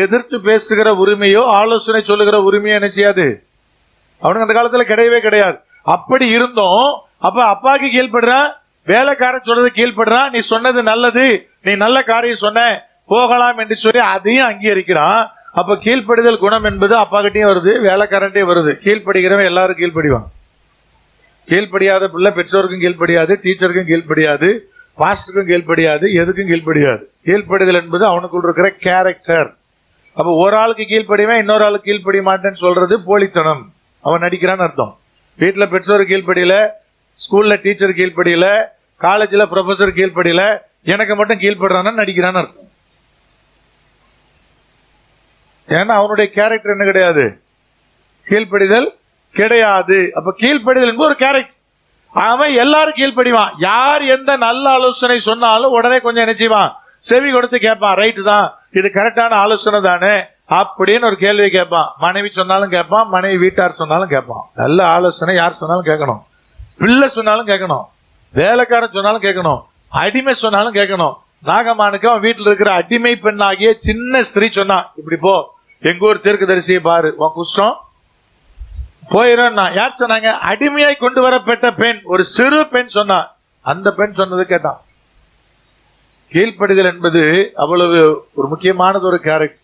எதிர்த்து பேசுகிற உரிமையோ ஆலோசனை சொல்லுகிற உரிமையோ என்ன செய்யாது அவனுக்கு அந்த காலத்துல கிடையவே கிடையாது. அப்படி இருந்தோம். அப்ப அப்பாக்கு கீழ்படுறான், வேலைக்காரன் சொல்றது கீழ்படுறான். நீ சொன்னது நல்லது, நீ நல்ல காரியம் சொன்ன, போகலாம் என்று சொல்லி அதையும் அங்கீகரிக்கிறான். அப்ப கீழ்ப்படிதல் குணம் என்பது அப்பா கிட்டையும் வருது, வேலைக்காரன்ட்டையும் வருது. கீழ்படுகிறவன் எல்லாரும் கீழ்படிவான். கீழ்படியாத பிள்ளை பெற்றோருக்கும் கீழ்படியாது, டீச்சருக்கும் கீழ்படியாது, பாஸ்டருக்கும் கீழ்படியாது, எதுக்கும் கீழ்படியாது. கீழ்படிதல் என்பது அவனுக்குள்ள இருக்கிற கேரக்டர். அப்ப ஒரு ஆளுக்கு கீழ்படிவேன், இன்னொரு ஆளுக்கு கீழ்படிய மாட்டேன்னு சொல்றது போலித்தனம், அவன் நடிக்கிறான்னு அர்த்தம். வீட்டுல பெற்றோர் கீழ்படியில, ஸ்கூல்ல டீச்சர் கீழ்படியில, காலேஜ்ல ப்ரொஃபசர் கீழ்படியில, எனக்கு மட்டும் கீழ்படுறான்னு நடிக்கிறான்னு அர்த்தம். ஏன்னா அவனுடைய கேரக்டர் என்ன கிடையாது, கீழ்ப்படிதல் கிடையாது. அப்ப கீழ்ப்படிதல் என்பது ஒரு கேரக்டர். அவன் எல்லாரும் கீழ்ப்படிவான். யார் எந்த நல்ல ஆலோசனை சொன்னாலும் உடனே கொஞ்சம் என்ன செய்வான், செவி கொடுத்து கேட்பான். ரைட்டு தான், இது கரெக்டான ஆலோசனை தானே அப்படின்னு ஒரு கேள்வி கேட்பான். மனைவி சொன்னாலும் கேட்பான், மனைவி வீட்டார் சொன்னாலும் கேட்பான். நல்ல ஆலோசனை யார் சொன்னாலும் கேட்கணும், பிள்ளை சொன்னாலும் கேட்கணும், வேலைக்காரன் சொன்னாலும் கேட்கணும், அடிமை சொன்னாலும் கேட்கணும். நாகமானுக்கு அவன் வீட்டில் இருக்கிற அடிமை பெண்ணாகிய சின்ன ஸ்திரீ சொன்னான், இப்படி போ, எங்க ஊர் தீர்க்கதரிசியை பாரு, உன் குஷ்டம் போயிரும். யார் சொன்னாங்க? அடிமையாய் கொண்டு வரப்பட்ட பெண், ஒரு சிறு பெண் சொன்னான். அந்த பெண் சொன்னது கேட்டான். கீழ்ப்படிதல் என்பது அவ்வளவு ஒரு முக்கியமானது ஒரு கேரக்டர்.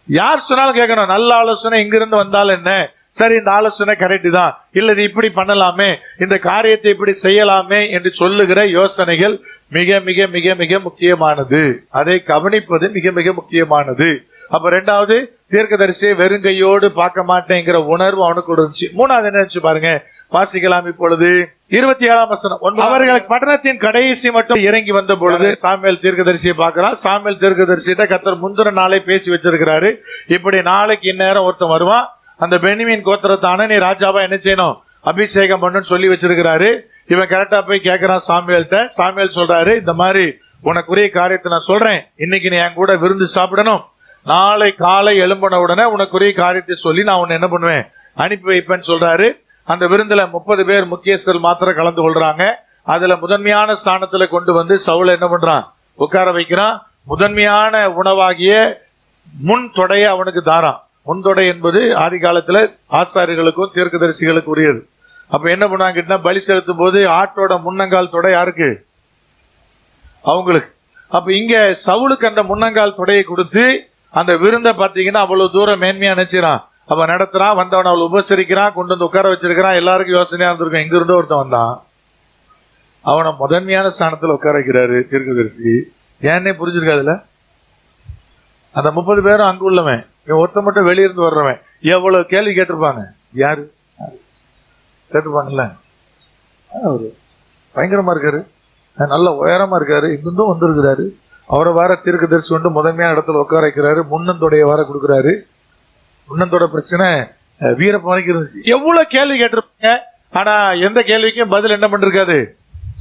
யார் சொன்னாலும் கேட்கணும். நல்ல ஆலோசனை இங்கிருந்து வந்தாலும் என்ன, சரி இந்த ஆலோசனை கரெக்ட் தான், இல்லது இப்படி பண்ணலாமே, இந்த காரியத்தை இப்படி செய்யலாமே என்று சொல்லுகிற யோசனைகள் மிக மிக மிக மிக முக்கியமானது. அதை கவனிப்பது மிக மிக முக்கியமானது. அப்ப இரண்டாவது, தீர்க்கதரிசியை வெறுங்கையோடு பார்க்க மாட்டேங்கிற உணர்வு அவனுக்கு இருந்துச்சு. மூணாவது என்ன நினைச்சு பாருங்க, வாசிக்கலாம் இப்பொழுது 27ஆம் வசனம். அவர்கள் பட்டணத்தின் கடைசி மட்டும் இறங்கி வந்த பொழுது சாமுவேல் தீர்க்கதரிசியை பார்க்கிறான். சாமுவேல் தீர்க்கதரிசிட்ட கர்த்தர் முந்தின நாளை பேசி வச்சிருக்கிறாரு, இப்படி நாளைக்கு இந்நேரம் ஒருத்தன் வருவான், அந்த பென்யமீன் கோத்திரத்தான நீ ராஜாவா என்ன செய்யணும், அபிஷேகம் பண்ணுன்னு சொல்லி வச்சிருக்கிறாரு. இவன் கரெக்டா போய் கேட்கிறான் சாமுவேல்கிட்ட. சாமுவேல் சொல்றாரு, இந்த மாதிரி உனக்குரிய காரியத்தை நான் சொல்றேன், இன்னைக்கு நீ என் கூட விருந்து சாப்பிடணும், நாளை காலை எழும்பின உடனே உனக்குரிய காரியத்தை சொல்லி நான் உன்னை என்ன பண்ணுவேன், அனுப்பி வைப்பேன்னு சொல்றாரு. அந்த விருந்துல 30 பேர் முக்கியஸ்தர் மாத்திரம் கலந்து கொள்றாங்க. அதுல முதன்மையான ஸ்தானத்துல கொண்டு வந்து சவுல என்ன பண்றான், உட்கார வைக்கிறான். முதன்மையான உணவாகிய முன் தொடைய அவனுக்கு தாரான். முன்தொடை என்பது ஆதி காலத்துல ஆசாரியர்களுக்கும் தீர்க்கதரிசிகளுக்கு உரியது. அப்ப என்ன பண்ணாங்க, பலி செலுத்தும் போது ஆட்டோட முன்னங்கால் தொடை யாருக்கு, அவங்களுக்கு. அப்ப இங்க சவுலுக்கு அந்த முன்னங்கால் தொடையை கொடுத்து அந்த விருந்தை பாத்தீங்கன்னா அவ்வளவு தூரம் மேன்மையா நினைச்சான். அப்ப நடத்துறான், வந்தவன் அவளை உபசரிக்கிறான், கொண்டு வந்து உட்கார வச்சிருக்கிறான். எல்லாருக்கும் யோசனையா இருந்திருக்கும், எங்க இருந்தோ ஒருத்தன் வந்தான், அவனை முதன்மையான ஸ்தானத்துல உட்கார வைக்கிறாரு தீர்க்கதரிசி. ஏன்னே புரிஞ்சிருக்காதுல. அந்த 30 பேரும் அங்கு உள்ளவன், ஒருத்த மட்டும் வெளியிருந்து வர்றவன். எவ்வளவு கேள்வி கேட்டிருப்பாங்க, யாரு கேட்டிருப்பாங்கல்ல. அவரு பயங்கரமா இருக்காரு, நல்ல உயரமா இருக்காரு, இங்கிருந்தும் வந்திருக்கிறாரு. அவரை வார தீர்க்கதரிசி கொண்டு முதன்மையான இடத்துல உட்கார வைக்கிறாரு. முன்னந்தோடைய வார கொடுக்குறாரு. முன்னந்தோட பிரச்சனை வீரப்ப வரைக்கும் இருந்துச்சு. எவ்வளவு கேள்வி கேட்டிருப்பாங்க, ஆனா எந்த கேள்விக்கும் பதில் என்ன பண்ணிருக்காது,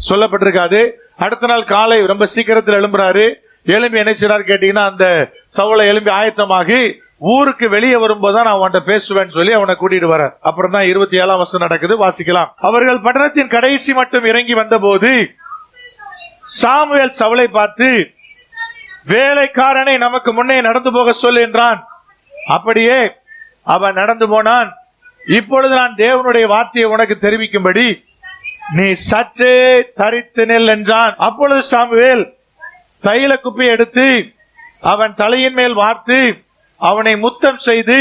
சொல்லப்பட்டிருக்காது. அடுத்த நாள் காலை ரொம்ப சீக்கிரத்தில் எழும்புறாரு. எழும்பி என்ன செய்றாரு கேட்டீங்கன்னா, அந்த சவுலை எழும்பி ஆயத்தமாகி ஊருக்கு வெளியே வரும்போதுதான் நான் அவன்கிட்ட பேசுவேன்னு சொல்லி அவனை கூட்டிட்டு வர. அப்புறம் தான் 27ஆம் வசனம் நடக்குது, வாசிக்கலாம். அவர்கள் பட்டணத்தின் கடைசி மட்டும் இறங்கி வந்த போது சாமுவேல் சவுலை பார்த்து, வேலைக்காரனை நமக்கு முன்னே நடந்து போக சொல் என்றான். அப்படியே அவன் நடந்து போனான். இப்பொழுது நான் தேவனுடைய வார்த்தையை உனக்கு தெரிவிக்கும்படி நீ சற்றே தரித்து நெல் என்றான். அப்பொழுது சாமுவேல் தைல குப்பையை எடுத்து அவன் தலையின் மேல் வார்த்து அவனை முத்தம் செய்து,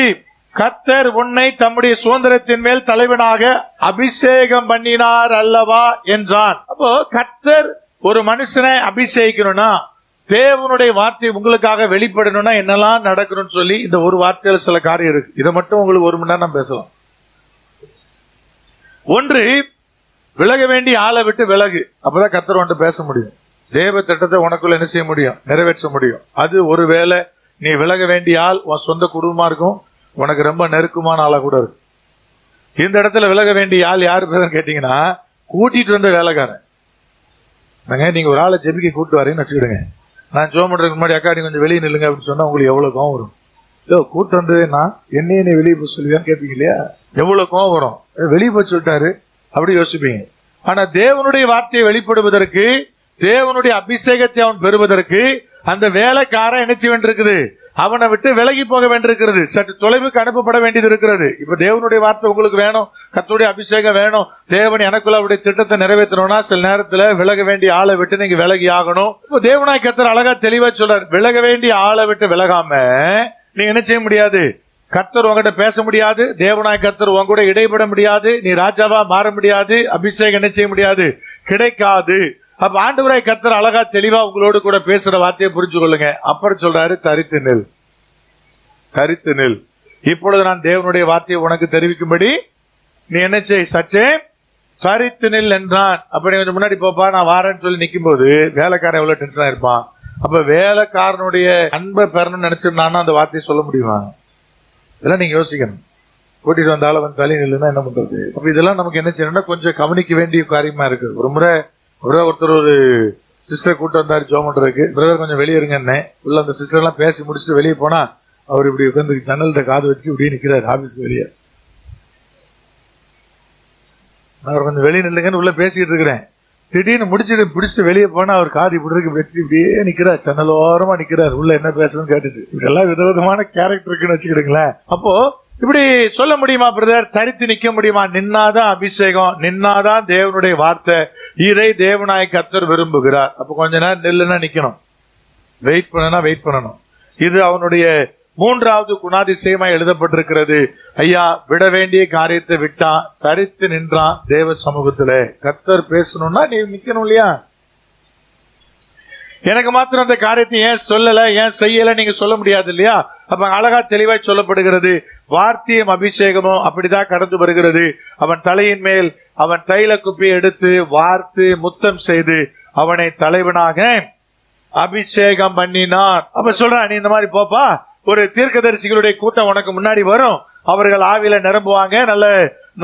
கர்த்தர் உன்னை தம்முடைய சுதந்திரத்தின் மேல் தலைவனாக அபிஷேகம் பண்ணினார் அல்லவா என்றான். அப்போ கர்த்தர் ஒரு மனுஷனை அபிஷேகிக்கணும்னா, தேவனுடைய வார்த்தை உங்களுக்காக வெளிப்படணும்னா என்னெல்லாம் நடக்கணும்னு சொல்லி இந்த ஒரு வார்த்தையில சில காரியம் இருக்கு. இதை மட்டும் உங்களுக்கு 1 மணி நேரம் நான் பேசலாம். ஒன்று, விலக வேண்டிய ஆளை விட்டு விலகு. அப்பதான் கர்த்தர் வந்துட்டு பேச முடியும். தேவ திட்டத்தை உனக்குள்ள என்ன செய்ய முடியும், நிறைவேற்ற முடியும். அது ஒருவேளை நீ விலக வேண்டிய ஆள் உன் சொந்த குடும்பமா இருக்கும், உனக்கு ரொம்ப நெருக்கமான ஆளா கூட இருக்கும். இந்த இடத்துல விலக வேண்டிய ஆள் யாரு கேட்டீங்கன்னா, கூட்டிட்டு வந்த வேலைக்காரன். நீங்க ஒரு ஆளை ஜெபிக்க கூட்டு வரேன்னு வச்சுக்கிடுங்க. நான் ஜோம் பண்றதுக்கு முன்னாடி, அக்கா நீ கொஞ்சம் வெளியே நில்லுங்க அப்படின்னு சொன்னா உங்களுக்கு எவ்வளவு கோவம் வரும். கூட்டு வந்தது நான் என்னையே வெளியே போய் சொல்லுவேன்னு கேட்பீங்க இல்லையா, எவ்வளவு கோவம் வரும். வெளியே போய் சொல்லிட்டாரு அப்படி யோசிப்பீங்க. ஆனா தேவனுடைய வார்த்தையை வெளிப்படுவதற்கு, தேவனுடைய அபிஷேகத்தை அவன் பெறுவதற்கு அந்த வேலைக்காரன் என்ன செய்ய வேண்டியிருக்குது, அவனை விட்டு விலகி போக வேண்டியிருக்கிறது, சற்று தொலைவுக்கு அனுப்பப்பட வேண்டியது இருக்கிறது. இப்ப தேவனுடைய வார்த்தை உங்களுக்கு வேணும், கர்த்தருடைய அபிஷேகம் வேணும், தேவன் எனக்குள்ள அவருடைய திட்டத்தை நிறைவேற்றணும்னா சில நேரத்துல விலக வேண்டிய ஆளை விட்டு நீங்க விலகி ஆகணும். இப்போ தேவனாய் கர்த்தர் அழகா தெளிவா சொல்றார், விலக வேண்டிய ஆளை விட்டு விலகாம நீங்க என்ன செய்ய முடியாது, கர்த்தர் உங்ககிட்ட பேச முடியாது, தேவனாய் கர்த்தர் உங்க கூட இடைபட முடியாது, நீ ராஜாவா மாற முடியாது, அபிஷேகம் என்ன செய்ய முடியாது, கிடைக்காது. அப்ப ஆண்டவராய் கர்த்தர் அழகா தெளிவா உங்களோடு கூட பேசுற வார்த்தையை புரிஞ்சு கொள்ளுங்க. அப்புறம் சொல்றாரு, தரித்து நெல், தரித்து நெல். இப்பொழுது நான் தேவனுடைய வார்த்தையை உனக்கு தெரிவிக்கும்படி நீ என்ன செய், சற்றே தரித்து நெல் என்றான். அப்ப நீ கொஞ்சம் முன்னாடி போப்பா, நான் வாரேன்னு சொல்லி நிக்கும் போது வேலைக்காரன் எவ்வளவு டென்ஷனா இருப்பான். அப்ப வேலைக்காரனுடைய அன்பை பெறணும்னு நினைச்சிருந்தான்னா அந்த வார்த்தையை சொல்ல முடியுமா, இதெல்லாம் நீங்க யோசிக்கணும். கூட்டிட்டு வந்தாலும் வந்து தள்ளி நெல்லுன்னா என்ன பண்றது. அப்ப இதெல்லாம் நமக்கு என்ன செய்யணும்னா கொஞ்சம் கவனிக்க வேண்டிய காரியமா இருக்கு. ஒரு முறை ஒருத்தர் ஒரு சிஸ்டர் கூட்டு வந்தாரு ஜோம் பண்றதுக்கு. பிரதர் கொஞ்சம் வெளியே இருங்க, உள்ள அந்த சிஸ்டர் எல்லாம் பேசி முடிச்சுட்டு வெளியே போனா அவர் இப்படி உட்காந்து ஜன்னல்கிட்ட காது வச்சுட்டு இப்படியே நிக்கிறாரு ஆபீஸ்க்கு வெளியே. நான் கொஞ்சம் வெளியே நில்லுங்கன்னு உள்ள பேசிக்கிட்டு இருக்கிறேன். திடீர்னு பிடிச்சிட்டு வெளியே போனா அவர் காது இப்படி இருக்கு வச்சுட்டு இப்படியே நிக்கிறார், ஜன்னலோரமா நிக்கிறார், உள்ள என்ன பேசணும்னு கேட்டுட்டு. இதெல்லாம் விதவிதமான கேரக்டர் இருக்குன்னு வச்சுக்கிடுங்களேன். அப்போ இப்படி சொல்ல முடியுமா பிரதர், தரித்து நிக்க முடியுமா? நின்னாதான் அபிஷேகம், நின்னாதான் தேவனுடைய வார்த்தை, இதை தேவனாய் கர்த்தர் விரும்புகிறார். அப்ப கொஞ்ச நேரம் நெல்லுனா நிக்கணும், வெயிட் பண்ணனா வெயிட் பண்ணணும். இது அவனுடைய 3வது குணாதிசயமாய் எழுதப்பட்டிருக்கிறது. ஐயா, விட வேண்டிய காரியத்தை விட்டான், தரித்து நின்றான் தேவ சமூகத்துல. கர்த்தர் பேசணும்னா நீ நிக்கணும் இல்லையா. எனக்கு மாத்திரம் அந்த காரியத்தை ஏன் சொல்லல, ஏன் செய்யல நீங்க சொல்ல முடியாது இல்லையா. அப்ப அழகா தெளிவாய் சொல்லப்படுகிறது, வார்த்தையும் அபிஷேகமும் அப்படிதான் கடந்து வருகிறது. அவன் தலையின் மேல் அவன் தைல குப்பியை எடுத்து வார்த்து முத்தம் செய்து அவனை தலைவனாக அபிஷேகம் பண்ணினார். அப்ப சொல்றான், நீ இந்த மாதிரி போப்பா, ஒரு தீர்க்கதரிசிகளுடைய கூட்டம் உனக்கு முன்னாடி வரும், அவர்கள் ஆவியில நிரம்புவாங்க, நல்ல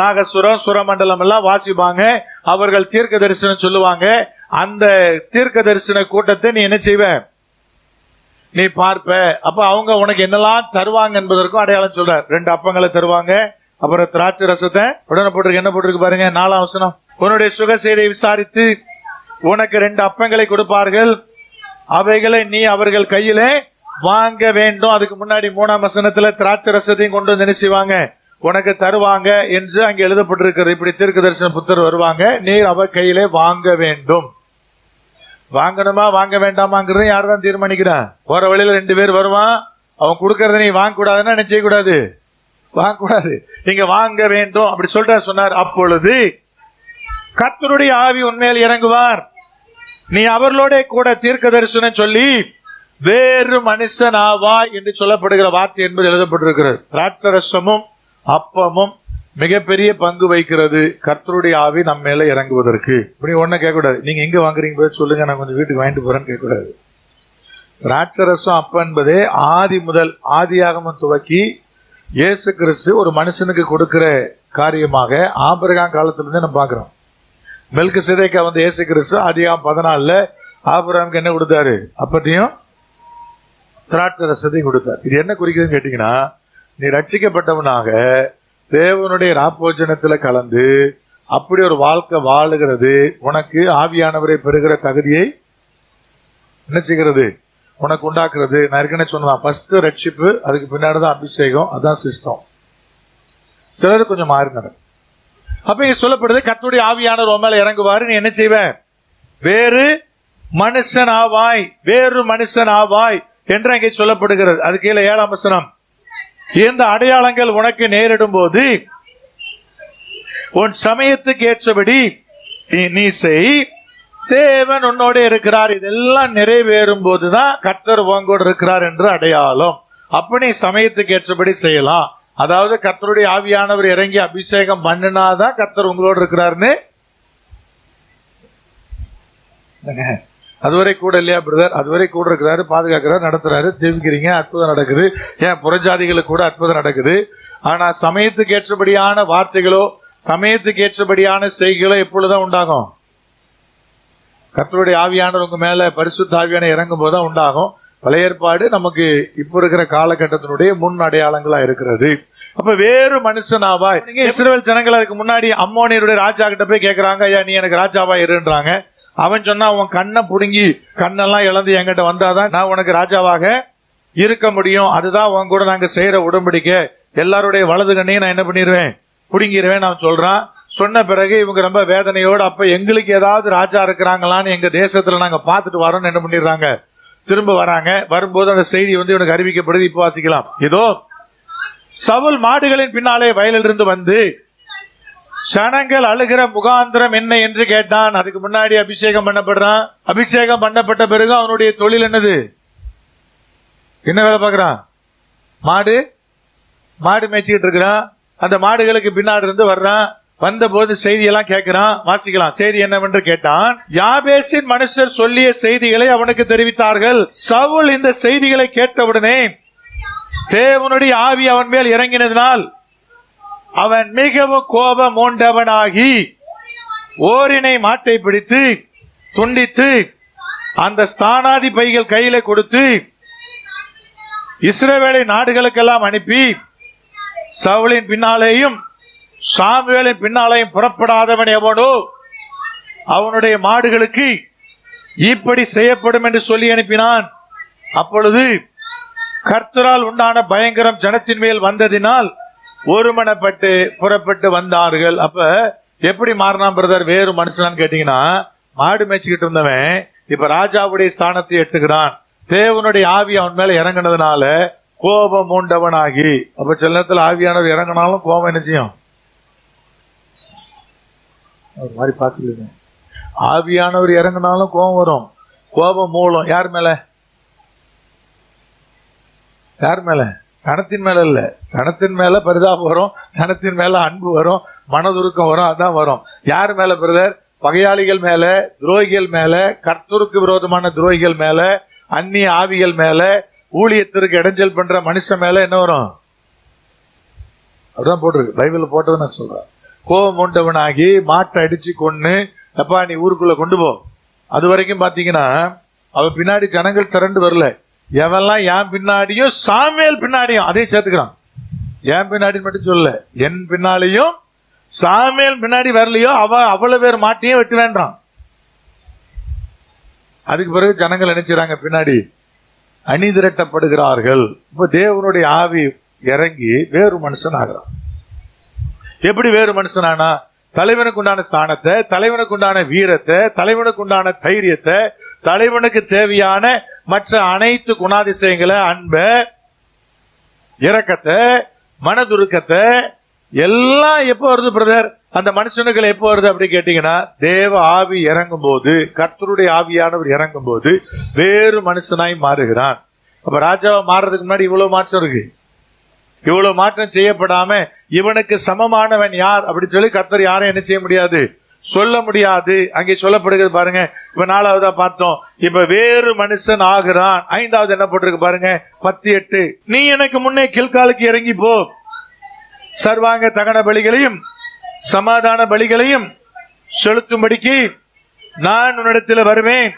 நாகசுரம் சுரமண்டலம் எல்லாம் வாசிப்பாங்க. அவர்கள் தீர்க்க தரிசனம் சொல்லுவாங்க. அந்த தீர்க்க தரிசன கூட்டத்தை நீ என்ன செய்வ? நீ பார்ப்ப. அப்ப அவங்க உனக்கு என்னெல்லாம் தருவாங்க என்பதற்கும் அடையாளம் சொல்ற. 2 அப்பங்களை தருவாங்க, அப்புறம் திராட்சை ரசத்தை உடனே போட்டிருக்கு. என்ன போட்டிருக்கு பாருங்க, 4ஆம் வசனம். உன்னுடைய சுக செய்தியை விசாரித்து உனக்கு 2 அப்பங்களை கொடுப்பார்கள், அவைகளை நீ அவர்கள் கையிலே வாங்க வேண்டும். அதுக்கு முன்னாடி 3ஆம் வசனத்துல திராட்சை ரசத்தையும் கொண்டு வந்து நினைச்சுவாங்க, உனக்கு தருவாங்க என்று அங்க எழுதப்பட்டிருக்கிறது. இப்படி தீர்க்க தரிசன புத்தர் வருவாங்க, நீர் அவ கையிலே வாங்க வேண்டும். வாங்கணுமா வாங்க வேண்டாமாங்கிறது யார் தான் தீர்மானிக்கிறான்? போற வழியில 2 பேர் வருவான், அவன் கொடுக்கறத நீ வாங்க கூடாதுன்னா என்ன செய்யக்கூடாது? வாங்க கூடாது. நீங்க வாங்க வேண்டும் அப்படி சொல்லிட்டு சொன்னார். அப்பொழுது கர்த்தருடைய ஆவி உன்மேல் இறங்குவார், நீ அவர்களோட கூட தீர்க்க தரிசனம் சொல்லி வேறு மனுஷன் ஆவாய் என்று சொல்லப்படுகிற வார்த்தை என்பது எழுதப்பட்டிருக்கிறது. திராட்சரசமும் அப்பமும் மிகப்பெரிய பங்கு வைக்கிறது கர்த்தருடைய ஆவி நம்ம மேல இறங்குவதற்கு. இப்படி ஒன்னும் கேட்கக்கூடாது, நீங்க எங்க வாங்குறீங்க போய் சொல்லுங்க, நான் கொஞ்சம் வீட்டுக்கு வாங்கிட்டு போறேன்னு கேட்கக்கூடாது. திராட்சரசம் அப்ப என்பதே ஆதி முதல் ஆதியாகமம் துவக்கி இயேசு கிறிஸ்து ஒரு மனுஷனுக்கு கொடுக்கிற காரியமாக ஆபிரகாம் காலத்திலிருந்து நம்ம பாக்குறோம். மெல்கிசேதேக்கா வந்து இயேசு கிறிஸ்து ஆதியாகமம் 14 ஆபிரகாமுக்கு என்ன கொடுத்தாரு? அப்பத்தையும் திராட்சை ரசத்தையும் கொடுத்தார். இது என்ன குறிக்குதுன்னு கேட்டீங்கன்னா, நீ ரட்சிக்கப்பட்டவனாக தேவனுடைய ராப்போஜனத்துல கலந்து அப்படி ஒரு வாழ்க்கை வாழுகிறது உனக்கு ஆவியானவரை பெறுகிற தகுதியை என்ன செய்கிறது? உனக்கு உண்டாக்குறது. நான் ஏற்கனவே சொன்னேன், ஃபர்ஸ்ட் ரட்சிப்பு, அதுக்கு பின்னாடிதான் அபிஷேகம், அதான் சிஸ்டம். சிலர் கொஞ்சம் மாறினார். அப்ப இங்க சொல்லப்படுது கர்த்தருடைய ஆவியானவர் உன் மேல இறங்குவாரு, நீ என்ன செய்வ? வேறு மனுஷன் ஆவாய், வேறு மனுஷன் ஆவாய் என்று அங்கே சொல்லப்படுகிறது. அது கீழே 7ஆம் வசனம். இந்த அடையாளங்கள் உனக்கு நேரிடும் போது உன் சமயத்துக்கு ஏற்றபடி நீ செய், தேவன் உன்னோட இருக்கிறார். இதெல்லாம் நிறைவேறும் போதுதான் கர்த்தர் உங்கோட இருக்கிறார் என்று அடையாளம். அப்ப நீ சமயத்துக்கு ஏற்றபடி செய்யலாம். அதாவது கர்த்தருடைய ஆவியானவர் இறங்கி அபிஷேகம் பண்ணினாதான் கர்த்தர் உங்களோட இருக்கிறாருன்னு. அதுவரை கூட இல்லையா பிரதர்? அதுவரை கூட இருக்கிறாரு, பாதுகாக்கிறாரு, நடத்துறாரு, தெரிவிக்கிறீங்க, அற்புதம் நடக்குது. ஏன் புறஜாதிகளுக்கு கூட அற்புதம் நடக்குது. ஆனா சமயத்துக்கு ஏற்றபடியான வார்த்தைகளோ சமயத்துக்கு ஏற்றபடியான செய்திகளோ எப்பொழுதுதான் உண்டாகும்? கர்த்தருடைய ஆவியானவர் உங்க மேல பரிசுத்த ஆவியான இறங்கும் போதுதான் உண்டாகும். பழைய ஏற்பாடு நமக்கு இப்ப இருக்கிற காலகட்டத்தினுடைய முன் அடையாளங்களா இருக்கிறது. அப்ப வேறு மனுஷனாவாய். நீங்க இஸ்ரவேல் ஜனங்கள் அதுக்கு முன்னாடி அம்மோனியருடைய ராஜா கிட்ட போய் கேட்கிறாங்க, ஐயா நீ எனக்கு ராஜாவா இருன்றாங்க. அவன் சொன்னா, உன் கண்ணை புடுங்கி கண்ணெல்லாம் இழந்து என்கிட்ட வந்தாதான் நான் உனக்கு ராஜாவாக இருக்க முடியும். அதுதான் உன் கூட நாங்க செய்யற உடன்படிக்கை. எல்லாருடைய வலது கண்ணையும் நான் என்ன பண்ணிடுவேன்? புடுங்கிடுவேன் நான் சொல்றான். சொன்ன பிறகு இவங்க ரொம்ப வேதனையோடு, அப்ப எங்களுக்கு ஏதாவது ராஜா இருக்கிறாங்களான்னு எங்க தேசத்துல நாங்க பார்த்துட்டு வரோம்னு என்ன பண்ணிடுறாங்க? திரும்ப வராங்க. வரும்போது அந்த செய்தி வந்து இவனுக்கு அறிவிக்கப்படுது. இப்ப வாசிக்கலாம். இதோ சவுல் மாடுகளின் பின்னாலே வயலிலிருந்து வந்து சனங்கள் அழுகிற முகாந்திரம் என்ன என்று கேட்டான். அதுக்கு முன்னாடி அபிஷேகம் பண்ணப்படுறான். அபிஷேகம் பண்ணப்பட்ட பிறகு அவனுடைய தொழில் என்னது? என்ன வேலை பார்க்கறான்? மாடு மேய்ச்சிக்கிட்டு இருக்கிறான். அந்த மாடுகளுக்கு பின்னாடி இருந்து வர்றான். வந்த போது செய்தியெல்லாம் கேட்கிறான். வாசிக்கலாம். செய்தி என்னவென்று கேட்டான். யாபேசின் மனுஷர் சொல்லிய செய்திகளை அவனுக்கு தெரிவித்தார்கள். சவுல் இந்த செய்திகளை கேட்டவுடனே தேவனுடைய ஆவி அவன் மேல் இறங்கினதினால் அவன் மிகவும் கோபம் மூண்டவனாகி ஓரினை மாட்டை பிடித்து துண்டித்து அந்த ஸ்தானாதி பைகள் கையில கொடுத்து இஸ்ரவேலை நாடுகளுக்கெல்லாம் அனுப்பி சவுலின் பின்னாலேயும் சாமுவேலின் பின்னாலேயும் புறப்படாதவன் எவனோ அவனுடைய மாடுகளுக்கு இப்படி செய்யப்படும் என்று சொல்லி அனுப்பினான். அப்பொழுது கர்த்தரால் உண்டான பயங்கரம் ஜனத்தின் மேல் வந்ததினால் ஒருமனப்பட்டு புறப்பட்டு வந்தார்கள். அப்ப எப்படி மாறினான் பிரதர்? வேறு மனுஷனான்னு கேட்டீங்கன்னா, மாடு மேய்ச்சிக்கிட்டு இருந்தவன் இப்ப ராஜாவுடைய ஸ்தானத்தை எட்டுகிறான். தேவனுடைய ஆவி அவன் மேல இறங்கினதுனால கோபம் மூண்டவனாகி. அப்ப சில நேரத்தில் ஆவியானவர் இறங்கினாலும் கோபம் என்ன செய்யும்? ஒரு மாதிரி பாத்துக்கீங்க. ஆவியானவர் இறங்கினாலும் கோபம் வரும். கோபம் மூலம் யார் மேல? யார் மேல? சனத்தின் மேல இல்ல. சனத்தின் மேல பரிதாபம் வரும், சனத்தின் மேல அன்பு வரும், மனதுருக்கம் வரும். அதான் வரும். யார் மேல பிரதர்? பகையாளிகள் மேல, துரோகிகள் மேல, கர்த்தருக்கு விரோதமான துரோகிகள் மேல, அந்நிய ஆவிகள் மேல, ஊழியத்திற்கு இடைஞ்சல் பண்ற மனுஷன் மேல என்ன வரும்? அப்படிதான் போட்டிருக்கு. பைபிள் போட்டது நான் சொல்றேன். கோபம் உண்டவனாகி மாட்டை அடிச்சு கொன்னு அப்பா நீ ஊருக்குள்ள கொண்டு போ. அது வரைக்கும் பாத்தீங்கன்னா அவ பின்னாடி ஜனங்கள் திரண்டு வரல. எவெல்லாம் என் பின்னாடியும் சாமுவேல் பின்னாடியும் அதையும் சேர்த்துக்கிறான். என் பின்னாடி மட்டும் சொல்லல, என் பின்னாலையும் சாமுவேல் பின்னாடி வரலையோ அவ்வளவு பேர் மாட்டியே வெட்டு வேண்டாம். அதுக்கு பிறகு ஜனங்கள் நினைச்சாங்க பின்னாடி அணி திரட்டப்படுகிறார்கள். இப்ப தேவனுடைய ஆவி இறங்கி வேறு மனுஷன் ஆகிறான். எப்படி வேறு மனுஷனானா, தலைவனுக்கு உண்டான ஸ்தானத்தை, தலைவனுக்கு உண்டான வீரத்தை, தலைவனுக்கு உண்டான தைரியத்தை, தலைவனுக்கு தேவையான மற்ற அனைத்து குணாதிசயங்களை, அன்பை, இரக்கத்தை, மனதுருக்கத்தை எல்லாம் எப்போ வருது பிரதர்? அந்த மனுஷனுக்கு எப்போ வருது அப்படி கேட்டீங்கன்னா, தேவ ஆவி இறங்கும் போது, கர்த்தருடைய ஆவியானவர் இறங்கும் போது வேறு மனுஷனாய் மாறுகிறான். அப்ப ராஜாவை மாறுறதுக்கு முன்னாடி இவ்வளவு மாற்றம் இருக்கு. இவ்வளவு மாற்றம் செய்யப்படாம இவனுக்கு சமமானவன் யார் அப்படி சொல்லி கர்த்தர் யாரும் என்ன செய்ய முடியாது, சொல்ல முடியாது. அங்கே சொல்லப்படுகிறது பாருங்க. இப்ப 4வதா பார்த்தோம். இப்ப வேறு மனுஷன் ஆகிறான். 5வது என்ன போட்டிருக்கு பாருங்க, 10:8. நீ எனக்கு முன்னே கில்காலுக்கு இறங்கி போ, சர்வாங்க தகன பலிகளையும் சமாதான பலிகளையும் செலுத்தும்படிக்கு நான் உன்னிடத்தில் வருவேன்.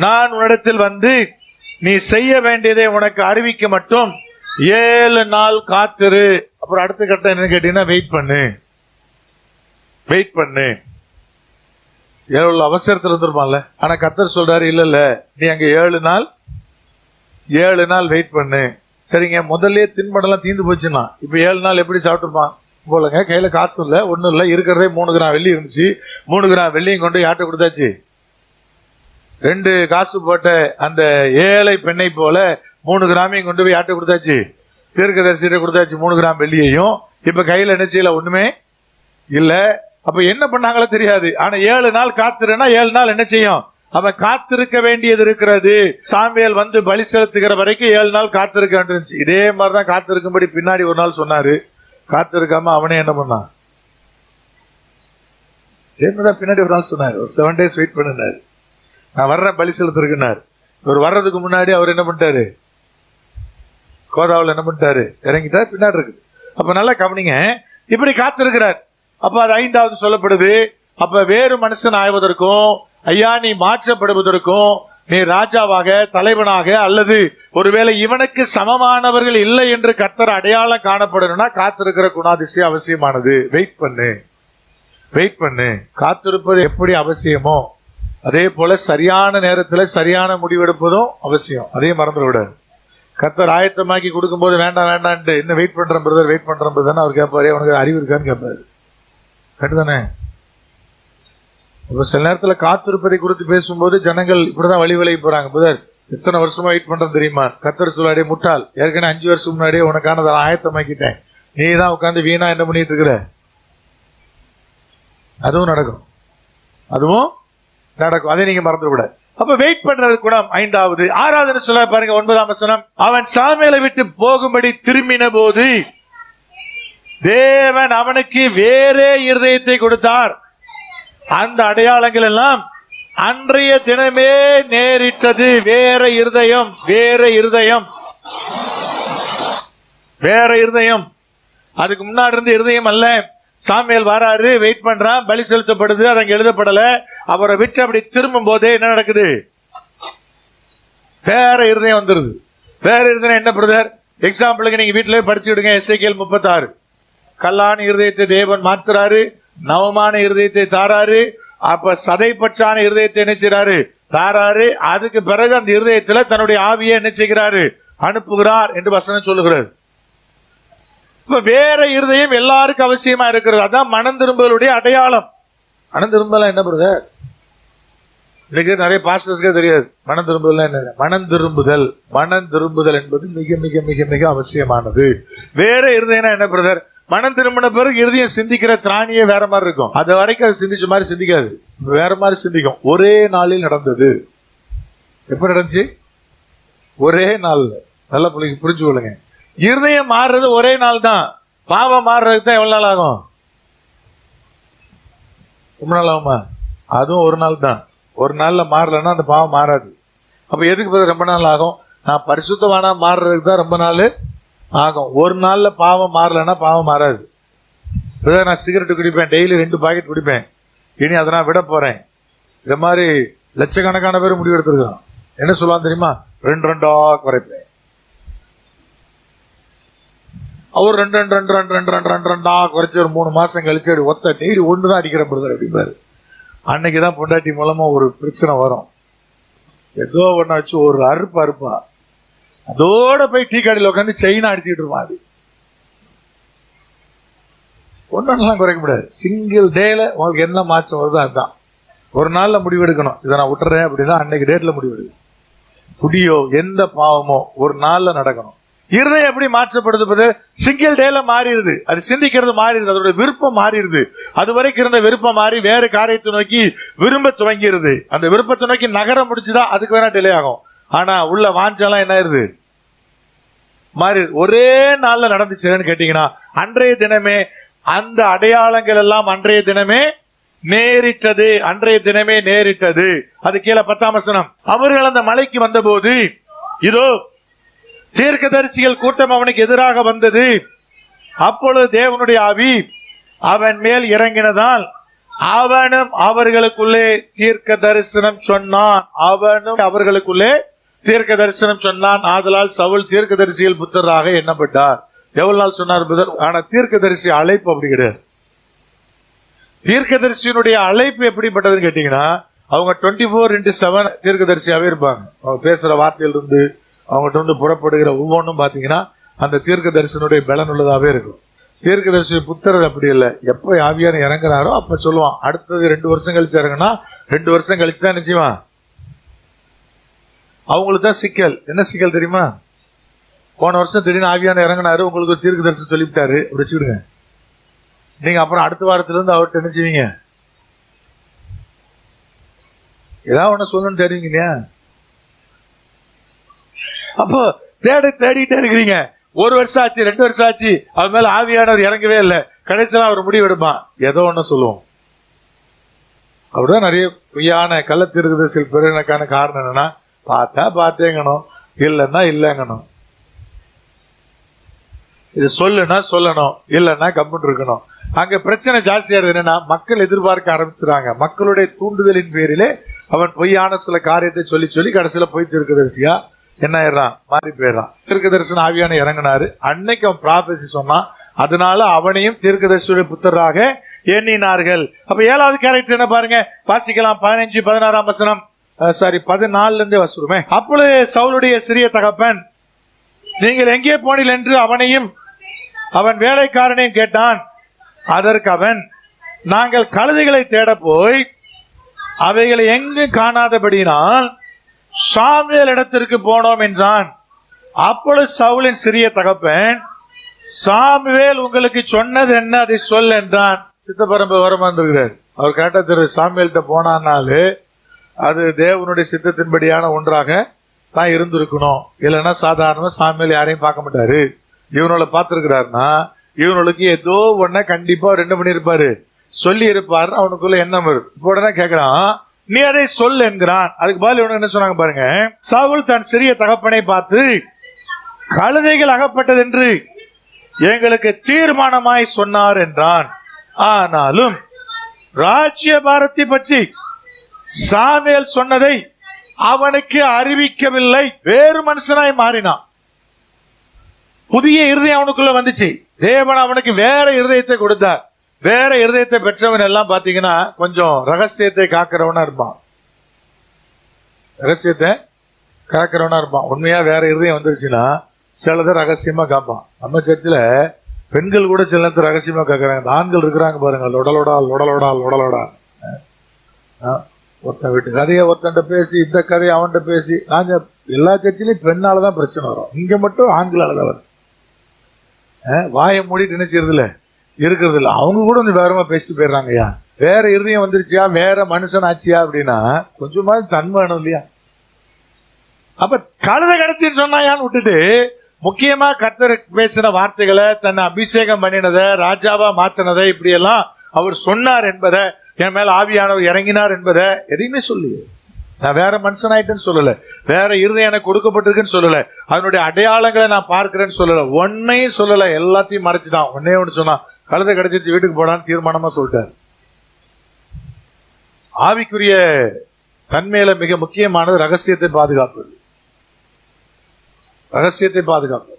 நான் உன்னிடத்தில் வந்து நீ செய்ய வேண்டியதை உனக்கு அறிவிக்க மட்டும் 7 நாள் காத்திரு. அப்புறம் அடுத்த கட்டம் என்ன கேட்டீங்கன்னா, வெயிட் பண்ணு, வெயிட் பண்ணு. எவ்வளவு அவசரத்தில் இருந்திருப்பான்ல. ஆனா கர்த்தர் சொல்றாரு, இல்ல நீ அங்க 7 நாள் வெயிட் பண்ணு. சரிங்க, முதல்ல தின்படலாம் தீந்து போச்சுன்னா இப்ப 7 நாள் எப்படி சாப்பிட்டுருப்பான் போலங்க. கையில காசு இல்ல, ஒண்ணும் இல்ல, இருக்கிறதே 3 கிராம் வெள்ளி இருந்துச்சு. 3 கிராம் வெள்ளியும் கொண்டு யார்ட்ட கொடுத்தாச்சு? 2 காசு போட்ட அந்த ஏழை பெண்ணை போல 3 கிராமையும் கொண்டு போய் யார்ட்ட கொடுத்தாச்சு? தீர்க்கதரிசிட்ட கொடுத்தாச்சு 3 கிராம் வெள்ளியையும். இப்ப கையில என்ன செய்யல, ஒண்ணுமே இல்ல. அப்ப என்ன பண்ணாங்களோ தெரியாது. ஆனா 7 நாள் காத்திருன்னா 7 நாள் என்ன செய்யும்? அவன் காத்திருக்க வேண்டியது இருக்கிறது. சாமுவேல் வந்து பலி செலுத்துகிற வரைக்கும் 7 நாள் காத்திருக்க வேண்டியிருந்துச்சு. இதே மாதிரிதான் காத்திருக்கும்படி பின்னாடி ஒரு நாள் சொன்னாரு. காத்திருக்காம அவனே என்ன பண்ணான்? என்னதான் பின்னாடி ஒரு நாள் சொன்னாரு, ஒரு 7 days வெயிட் பண்ணினாரு. நான் வர்றேன் பலி செலுத்திருக்கிறார். இவர் வர்றதுக்கு முன்னாடி அவர் என்ன பண்ணிட்டாரு? கோதாவில் என்ன பண்ணிட்டாரு? இறங்கிட்டார். பின்னாடி இருக்குது. அப்ப நல்லா கவனிங்க, இப்படி காத்திருக்கிறார். அப்ப அது 5வது சொல்லப்படுது. அப்ப வேறு மனுஷன் ஆய்வதற்கும், ஐயா நீ மாற்றப்படுவதற்கும், நீ ராஜாவாக, தலைவனாக, அல்லது ஒருவேளை இவனுக்கு சமமானவர்கள் இல்லை என்று கர்த்தர் அடையாளம் காணப்படணும்னா காத்திருக்கிற குணாதிசயம் அவசியமானது. வெயிட் பண்ணு, வெயிட் பண்ணு. காத்திருப்பது எப்படி அவசியமோ அதே போல சரியான நேரத்தில் சரியான முடிவெடுப்பதும் அவசியம். அதே மறந்துட விடாது. கர்த்தர் ஆயத்தமாக்கி கொடுக்கும் போது வேண்டாம் வேண்டான்ட்டு இன்னும் வெயிட் பண்றேன் பிரதர், வெயிட் பண்றேன் பிரதர் அவர் கேட்பாரு, உனக்கு அறிவு இருக்கான்னு கேட்பாரு. கரெக்டுதானே? சில நேரத்தில் காத்திருப்பதை குறித்து பேசும்போது ஜனங்கள் இப்படிதான் வழி விலகி போறாங்க. பிரதர் எத்தனை வருஷமா வெயிட் பண்றேன் தெரியுமா? கர்த்தர் சொல்லாடே முட்டாள், ஏற்கனவே 5 வருஷம் முன்னாடியே உனக்கானதை ஆயத்தமாக்கிட்டேன், நீ தான் உட்காந்து வீணா என்ன பண்ணிட்டு இருக்கிற. அதுவும் நடக்கும், அதுவும் நடக்கும். அதை நீங்க மறந்து விட. அப்ப வெயிட் பண்றது குணம் 5வது. 6வது சொல்ல பாருங்க, 9ஆம் வசனம். அவன் சாமுவேலை விட்டு போகும்படி திரும்பின போது தேவன் அவனுக்கு வேறே இருதயத்தை கொடுத்தார். அந்த அடையாளங்கள் எல்லாம் அன்றைய தினமே நேரிட்டது. வேற இருதயம், வேற இருதயம், வேற இருதயம். அதுக்கு முன்னாடி இருந்த இருதயம் அல்ல. சாமுவேல் வராரு, வெயிட் பண்றான், பலி செலுத்தப்படுது, அது அங்க எழுதப்படல. அவரை விட்டு அப்படி திரும்பும் போதே என்ன நடக்குது? வேற இருதயம் வந்துருது. வேற இருதயம் என்ன பிரதர்? எக்ஸாம்பிளுக்கு நீங்க வீட்டிலே படிச்சுடுங்க. எசேக்கியேல் 36. கல்லான இருதயத்தை தேவன் மாத்துறாரு, நவமான இருதயத்தை தாராரு. அப்ப சதை பற்றான இருதயத்தை என்ன செய்யறாரு? தாராரு. அதுக்கு பிறகு அந்த இருதயத்துல தன்னுடைய ஆவியை என்ன செய்கிறாரு? அனுப்புகிறார் என்று வசனம் சொல்லுகிறார். இப்ப வேற இருதயம் எல்லாருக்கும் அவசியமா இருக்கிறது. அதான் மனம் திரும்பலுடைய அடையாளம். மனம் திரும்பலாம் என்ன பிரதர்? இன்னைக்கு நிறைய பாஸ்டர்ஸ்க்கே தெரியாது மனம் திரும்புதல் என்ன. மனம் திரும்புதல், மனம் திரும்புதல் என்பது மிக மிக மிக மிக அவசியமானது. வேற இருதயம்னா என்ன பிரதர்? மனம் திரும்பின பிறகு இருதயம் சிந்திக்கிற திராணியே வேற மாதிரி இருக்கும். அது வரைக்கும் அது சிந்திச்ச மாதிரி சிந்திக்காது, வேற மாதிரி சிந்திக்கும். ஒரே நாளில் நடந்தது. எப்ப நடந்துச்சு? ஒரே நாள். நல்ல பிள்ளைங்க புரிஞ்சு கொள்ளுங்க. இருதயம் மாறுறது ஒரே நாள் தான். பாவம் மாறுறதுக்கு தான் எவ்வளவு நாள் ஆகும்? ரொம்ப நாள் ஆகுமா? அதுவும் ஒரு நாள் தான். ஒரு நாள்ல மாறலன்னா அந்த பாவம் மாறாது. அப்ப எதுக்கு ரொம்ப நாள் ஆகும்? நான் பரிசுத்தவானா மாறுறதுக்கு தான் ரொம்ப நாள் ஆகும். ஒரு நாள்ல பாவம் மாறலன்னா பாவம் மாறாது. நான் சிகரெட் குடிப்பேன், டெய்லி 2 பாக்கெட் குடிப்பேன், இனி அதை நான் விட போறேன். இந்த மாதிரி லட்சக்கணக்கான பேர் முடிவு எடுத்திருக்கான். என்ன சொல்லுவான் தெரியுமா? 2 குறைப்பேன். அவர் 2 குறைச்சி ஒரு 3 மாசம் கழிச்சு ஒத்த டெய்லி 1 தான் அடிக்கிற பிரதர் அப்படிப்பாரு. அன்னைக்குதான் பொண்டாட்டி மூலமா ஒரு பிரச்சனை வரும். ஏதோ ஒண்ணு வச்சு ஒரு அறுப்பா அதோட போய் டீ கடையில் உட்காந்து செயினா அடிச்சுட்டு இருப்பான். அது ஒன்னெல்லாம் குறைக்க முடியாது. சிங்கிள் டேல உங்களுக்கு என்ன மாற்றம் வருதோ அதுதான். ஒரு நாள்ல முடிவெடுக்கணும், இதை நான் விட்டுறேன் அப்படின்னா அன்னைக்கு டேட்ல முடிவெடுக்கணும். குடியோ எந்த பாவமோ ஒரு நாள்ல நடக்கணும். இருதயம் எப்படி மாற்றப்படுது? சிங்கிள் டேல மாறிடுது. அது சிந்திக்கிறது மாறிடுது, அதோட விருப்பம் மாறிடுது. அது வரைக்கும் இருந்த விருப்பம் மாறி வேறு காரியத்தை நோக்கி விரும்ப துவங்கிடுது. அந்த விருப்பத்தை நோக்கி நகர முடிச்சுதான் அதுக்கு வேணா டிலே ஆகும். ஆனா உள்ள வாஞ்சாலாம் என்ன ஆயிருது? மாறி ஒரே நாள்ல நடந்துச்சுன்னு கேட்டீங்கன்னா அன்றைய தினமே அந்த அடையாளங்கள் எல்லாம் அன்றைய தினமே நேரிட்டது. அன்றைய தினமே நேரிட்டது. அது கீழே 10ஆம் வசனம். அவர்கள் அந்த மலைக்கு வந்த போது இதோ தீர்க்கதரிசிகள் கூட்டம் அவனுக்கு எதிராக வந்தது. அப்பொழுது தேவனுடைய ஆவி அவன் மேல் இறங்கினதால் அவனும் அவர்களுக்குள்ளே தீர்க்க தரிசனம் சொன்னான். ஆதலால் சவுல் தீர்க்கதரிசிகள் புத்தராக எண்ணப்பட்டார். எவ்வளவு நாள் சொன்னார் புதர்? ஆனா தீர்க்கதரிசி அழைப்பு அப்படி கிடையாது. தீர்க்கதரிசியினுடைய அழைப்பு எப்படிப்பட்டதுன்னு கேட்டீங்கன்னா அவங்க 24/7 தீர்க்கதரிசியாவே இருப்பாங்க. அவங்க பேசுற வார்த்தையில இருந்து அவங்ககிட்ட வந்து புறப்படுகிற ஒவ்வொன்றும் பாத்தீங்கன்னா அந்த தீர்க்க தரிசனுடைய பலன் உள்ளதாவே இருக்கும். தீர்க்க தரிசி புத்தர் அப்படி இல்லை. எப்ப ஆவியான இறங்குறாரோ அப்ப சொல்லுவான். அடுத்தது 2 வருஷம் கழிச்சு இறங்குனா 2 வருஷம் கழிச்சு தான் நிச்சயமா அவங்களுக்கு தான் சிக்கல். என்ன சிக்கல் தெரியுமா? போன வருஷம் திடீர்னு ஆவியான இறங்கினாரு, உங்களுக்கு ஒரு தீர்க்க தரிசனம் சொல்லிவிட்டாரு அப்படி வச்சுக்கிடுங்க. நீங்க அப்புறம் அடுத்த வாரத்துல இருந்து அவர்கிட்ட என்ன செய்வீங்க? ஏதாவது ஒண்ணு சொல்லணும்னு தெரியுங்க இல்லையா? அப்போ தேடிட்டே இருக்கிறீங்க. 1 வருஷம் ஆச்சு, 2 வருஷம் ஆச்சு, அவர் மேல ஆவியானவர் இறங்கவே இல்லை. கடைசியில அவர் முடிவு எடுப்பான், ஏதோ ஒண்ணு சொல்லுவோம். அப்படிதான் நிறைய பொய்யான கள்ள தீர்க்கதரிசிகள் பெருனக்கான காரணம் என்னன்னா பார்த்தேங்கணும், இல்லைன்னா இல்லைங்கணும். இது சொல்லுனா சொல்லணும், இல்லைன்னா கம்ப்யூட்டர் இருக்கணும். அங்க பிரச்சனை ஜாஸ்தியா இருக்கு. என்னன்னா மக்கள் எதிர்பார்க்க ஆரம்பிச்சுறாங்க. மக்களுடைய தூண்டுதலின் பேரிலே அவன் பொய்யான சில காரியத்தை சொல்லி கடைசியில போய் தீர்க்கதரிசியா என்ன ஆயிடுறான்? மாறி போயிடுறான். தீர்க்கதரிசன ஆவியான இறங்கினாரு. அன்னைக்கு அவன் ப்ராபசி சொன்னான். அதனால அவனையும் தீர்க்கதரிசியுடைய புத்தராக எண்ணினார்கள். அப்ப 7வது கேரக்டர் என்ன பாருங்க, வாசிக்கலாம். 15, 16ஆம் வசனம். 14 இருந்தே வசூருமே. அப்பொழுது சவுலுடைய சிறிய தகப்பன், நீங்கள் எங்கே போனீர்கள் என்று அவனையும் அவன் வேலைக்காரனையும் கேட்டான். அதற்கு அவன், நாங்கள் கழுதைகளை தேட போய் அவைகளை எங்கு காணாதபடியினால் சாமுவேல் இடத்திற்கு போனோம் என்றான். அப்பொழுது சவுலின் சிறிய தகப்பன், சாமுவேல் உங்களுக்கு சொன்னது என்ன, அதை சொல் என்றான். சித்தப்பரம்பு வரமாந்திருக்கிறார். அவர் கேட்ட திரு சாமுவேல்கிட்ட போனான்னாலே அது தேவனுடைய சித்தத்தின்படியான ஒன்றாக தான் இருந்திருக்கணும். இல்லைன்னா சாதாரணமா சாமுவேல் யாரையும் பார்க்க மாட்டாரு. இவனோட பார்த்திருக்கிறாருன்னா இவனுக்கு ஏதோ ஒன்ன கண்டிப்பா 2 பண்ணிருப்பாரு, சொல்லி இருப்பாரு. அவனுக்குள்ள எண்ணம் வரும். இப்போ உடனே கேட்கிறான், நீ அதை சொல் என்கிறான். அதுக்கு பதில் இவனு என்ன சொன்னாங்க பாருங்க. சவுல் தன் சிறிய தகப்பனை பார்த்து, கழுதைகள் அகப்பட்டது என்று எங்களுக்கு தீர்மானமாய் சொன்னார் என்றான். ஆனாலும் ராஜ்ய பாரத்தை பற்றி சாமுவேல் சொன்னதை அவனுக்கு அறிவிக்கவில்லை. வேறு மனுஷனாய் மாறினான். புதிய இருதயம் அவனுக்குள்ள வந்துச்சு. தேவன் அவனுக்கு வேற இருதயத்தை கொடுத்தார். வேற இருதயத்தை பெற்றவன் எல்லாம் பாத்தீங்கன்னா கொஞ்சம் ரகசியத்தை காக்கிறவனா இருப்பான். ரகசியத்தை காக்கிறவனா இருப்பான். உண்மையா வேற இருதயம் வந்துருச்சுன்னா சிலதை ரகசியமா காப்பான். நம்ம சர்ச்சில் பெண்கள் கூட சில நேரத்தை ரகசியமா காக்குறாங்க. ஆண்கள் இருக்கிறாங்க பாருங்க, லொடலோடா ஒருத்தன் வீட்டு கதையை ஒருத்தன்ட்ட பேசி, இந்த கதையை அவன்கிட்ட பேசி. நாங்க எல்லா சர்ச்சிலையும் பெண்ணாலதான் பிரச்சனை வரும். இங்க மட்டும் ஆண்களாலதான் வரும். வாயை மூடிட்டு நினைச்சிருது இல்ல, இருக்கிறது இல்ல. அவங்க கூட கொஞ்சம் வேறமா பேசிட்டு போயிடுறாங்கய்யா. வேற இருதயம் வந்துருச்சியா, வேற மனுஷன் ஆச்சியா அப்படின்னா கொஞ்சமாவது தன்மை வேணும் இல்லையா? அப்ப கழுத கிடைச்சின்னு சொன்னாயான்னு விட்டுட்டு முக்கியமா கர்த்தர் பேசின வார்த்தைகளை, தன்னை அபிஷேகம் பண்ணினதை, ராஜாவா மாத்தினதை, இப்படி எல்லாம் அவர் சொன்னார் என்பதை, என் மேல ஆவியானவர் இறங்கினார் என்பதை எதையுமே சொல்லு. நான் வேற மனுஷன் ஆயிட்டேன்னு சொல்லல, வேற இருதயம் எனக்கு கொடுக்கப்பட்டிருக்குன்னு சொல்லல, அதனுடைய அடையாளங்களை நான் பார்க்கிறேன்னு சொல்லல, ஒன்னையும் சொல்லல, எல்லாத்தையும் மறைச்சுட்டான். ஒன்னே ஒன்று சொன்னா, கழுதை கிடைச்சிச்சு வீட்டுக்கு போடான்னு தீர்மானமா சொல்லிட்டார். ஆவிக்குரிய தன்மையில மிக முக்கியமானது ரகசியத்தை பாதுகாப்பது. ரகசியத்தை பாதுகாப்பது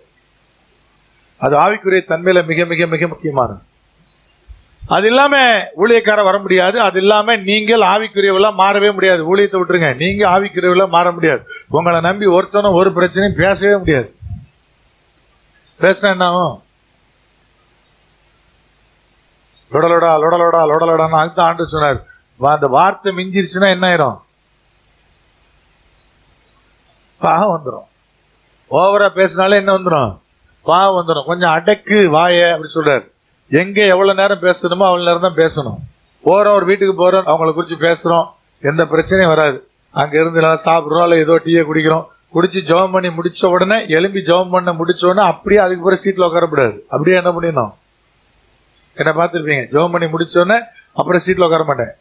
அது ஆவிக்குரிய தன்மையில மிக மிக மிக முக்கியமானது. அது இல்லாம ஊழியக்கார வர முடியாது. அது இல்லாம நீங்கள் ஆவிக்குரியவெல்லாம் மாறவே முடியாது. ஊழியத்தை விட்டுருங்க, நீங்க ஆவிக்குரியவெல்லாம் மாற முடியாது. உங்களை நம்பி ஒருத்தனும் ஒரு பிரச்சனையும் பேசவே முடியாது. பேசினா என்ன ஆகும்? லொடலோடா லொடலோடா லொடலோடான்னு அதுதான் ஆண்டு சொன்னார். அந்த வார்த்தை மிஞ்சிருச்சுன்னா என்ன ஆயிரும்? பாவம் வந்துடும். ஓவரா பேசினாலே என்ன வந்துடும்? பாவம் வந்துடும். கொஞ்சம் அடக்கு வாய அப்படி சொல்றாரு. எங்க எவ்வளவு நேரம் பேசணுமோ அவ்வளவு நேரம் தான் பேசணும். போறோம், ஒரு வீட்டுக்கு போறோம், அவங்களை குறிச்சு பேசுறோம், எந்த பிரச்சனையும் வராது. அங்க இருந்து சாப்பிடுறோம், இல்ல ஏதோ டீயை குடிக்கிறோம், குடிச்சு ஜெபம் பண்ணி முடிச்ச உடனே எலும்பி ஜெபம் பண்ண முடிச்ச உடனே அப்படியே அதுக்கு பிறகு சீட்ல உட்காரப்படாது. அப்படியே என்ன பண்ணிடணும்? என்ன பார்த்துருப்பீங்க, ஜெபம் பண்ணி முடிச்ச உடனே அப்புறம் சீட்ல உட்கார மாட்டேன்,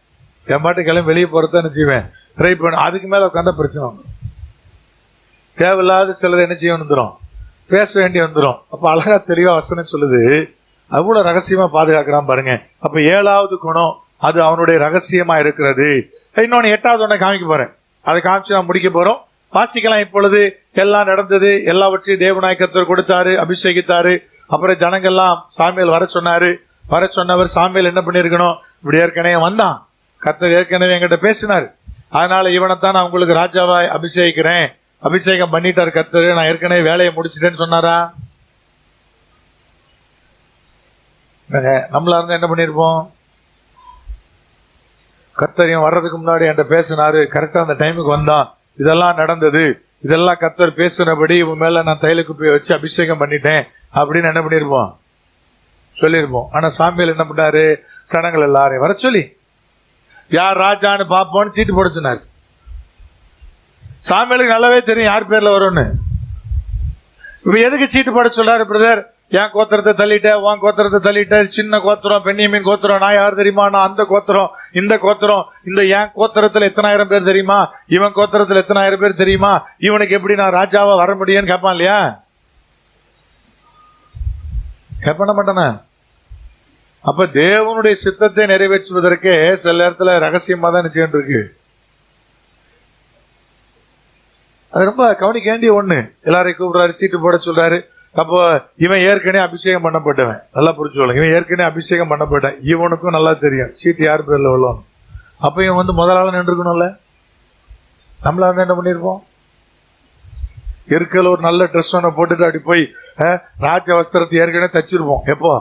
என் பாட்டு கிளம்பி வெளியே போறத என்ன செய்வேன், ட்ரை பண்ண. அதுக்கு மேல உட்காந்தா பிரச்சனை வந்துடும். தேவையில்லாத சிலது என்ன செய்ய வந்துடும், பேச வேண்டி வந்துடும். அப்ப அழகா தெளிவா வசனம் சொல்லுது, அவ்வளவு ரகசியமா பாதுகாக்கிறான் பாருங்க. அப்ப 7வது குணம் அது அவனுடைய ரகசியமா இருக்கிறது. இன்னொன்னு 8வது ஒண்ணை காமிக்க போறேன், அதை காமிச்சு நான் முடிக்க போறோம். வாசிக்கலாம். இப்பொழுது எல்லாம் நடந்தது, எல்லாவற்றையும் தேவனாய் கர்த்தர் கொடுத்தாரு, அபிஷேகித்தாரு. அப்புறம் ஜனங்கள்லாம் சாமுவேல் வர சொன்னாரு. வர சொன்னவர் சாமுவேல் என்ன பண்ணிருக்கணும், இப்படி ஏற்கனவே வந்தான், கர்த்தர் ஏற்கனவே என்கிட்ட பேசினார், அதனால இவனைத்தான் நான் உங்களுக்கு ராஜாவாய் அபிஷேகிக்கிறேன், அபிஷேகம் பண்ணிட்டார் கர்த்தர், நான் ஏற்கனவே வேலையை முடிச்சிட்டேன்னு சொன்னாரா? நம்மளா இருந்தா என்ன பண்ணிருப்போம்? கர்த்தரையும் வர்றதுக்கு முன்னாடி என்கிட்ட பேசினாரு, கரெக்டா அந்த டைமுக்கு வந்தான், இதெல்லாம் நடந்தது, இதெல்லாம் கர்த்தர் பேசுனபடி இவன் மேல நான் தைலக்கு போய் வச்சு அபிஷேகம் பண்ணிட்டேன் அப்படின்னு என்ன பண்ணிருப்போம், சொல்லிருப்போம். ஆனா சாமுவேல் என்ன பண்ணாரு, சனங்கள் எல்லாரையும் வர சொல்லி யார் ராஜான்னு பாப்போன்னு சீட்டு போட சொன்னார். சாமுவேலுக்கு நல்லாவே தெரியும் யார் பேர்ல வரும்னு. இப்ப எதுக்கு சீட்டு போட சொல்றாரு? பிரதர், என் கோத்திரத்தை தள்ளிட்ட, உன் கோத்திரத்தை தள்ளிட்ட, சின்ன கோத்திரம் பென்னியமின் கோத்திரம், நான் யார் தெரியுமா, நான் அந்த கோத்திரம், இந்த கோத்திரம், இந்த என் கோத்திரத்துல எத்தனாயிரம் பேர் தெரியுமா, இவன் கோத்திரத்துல எத்தனாயிரம் பேர் தெரியுமா, இவனுக்கு எப்படி நான் ராஜாவா வர முடியும்னு கேட்பான் இல்லையா? கேட்ப மாட்டானே. அப்ப தேவனுடைய சித்தத்தை நிறைவேற்றுவதற்கு சில நேரத்துல ரகசியமா தான் நிச்சயம் இருக்கு. அது ரொம்ப கவனிக்க வேண்டிய ஒண்ணு. எல்லாரையும் கூப்பிடுறாரு, சீட்டு போட சொல்றாரு. அப்போ இவன் ஏற்கனவே அபிஷேகம் பண்ணப்பட்டவன், நல்லா புரிஞ்சுக்கொள்ளுங்க, இவன் ஏற்கனவே அபிஷேகம் பண்ணப்பட்டேன், இவனுக்கும் நல்லா தெரியும் சீட்டு யார் பேர்ல உள்ளோம். அப்ப இவன் வந்து முதலாள நின்றுக்கணும்ல. நம்மளா என்ன பண்ணிருப்போம், இருக்கல ஒரு நல்ல ட்ரெஸ் ஒண்ண போட்டுட்டு அப்படி போய் ராஜ வஸ்திரத்தை ஏற்கனவே தச்சிருப்போம். எப்போ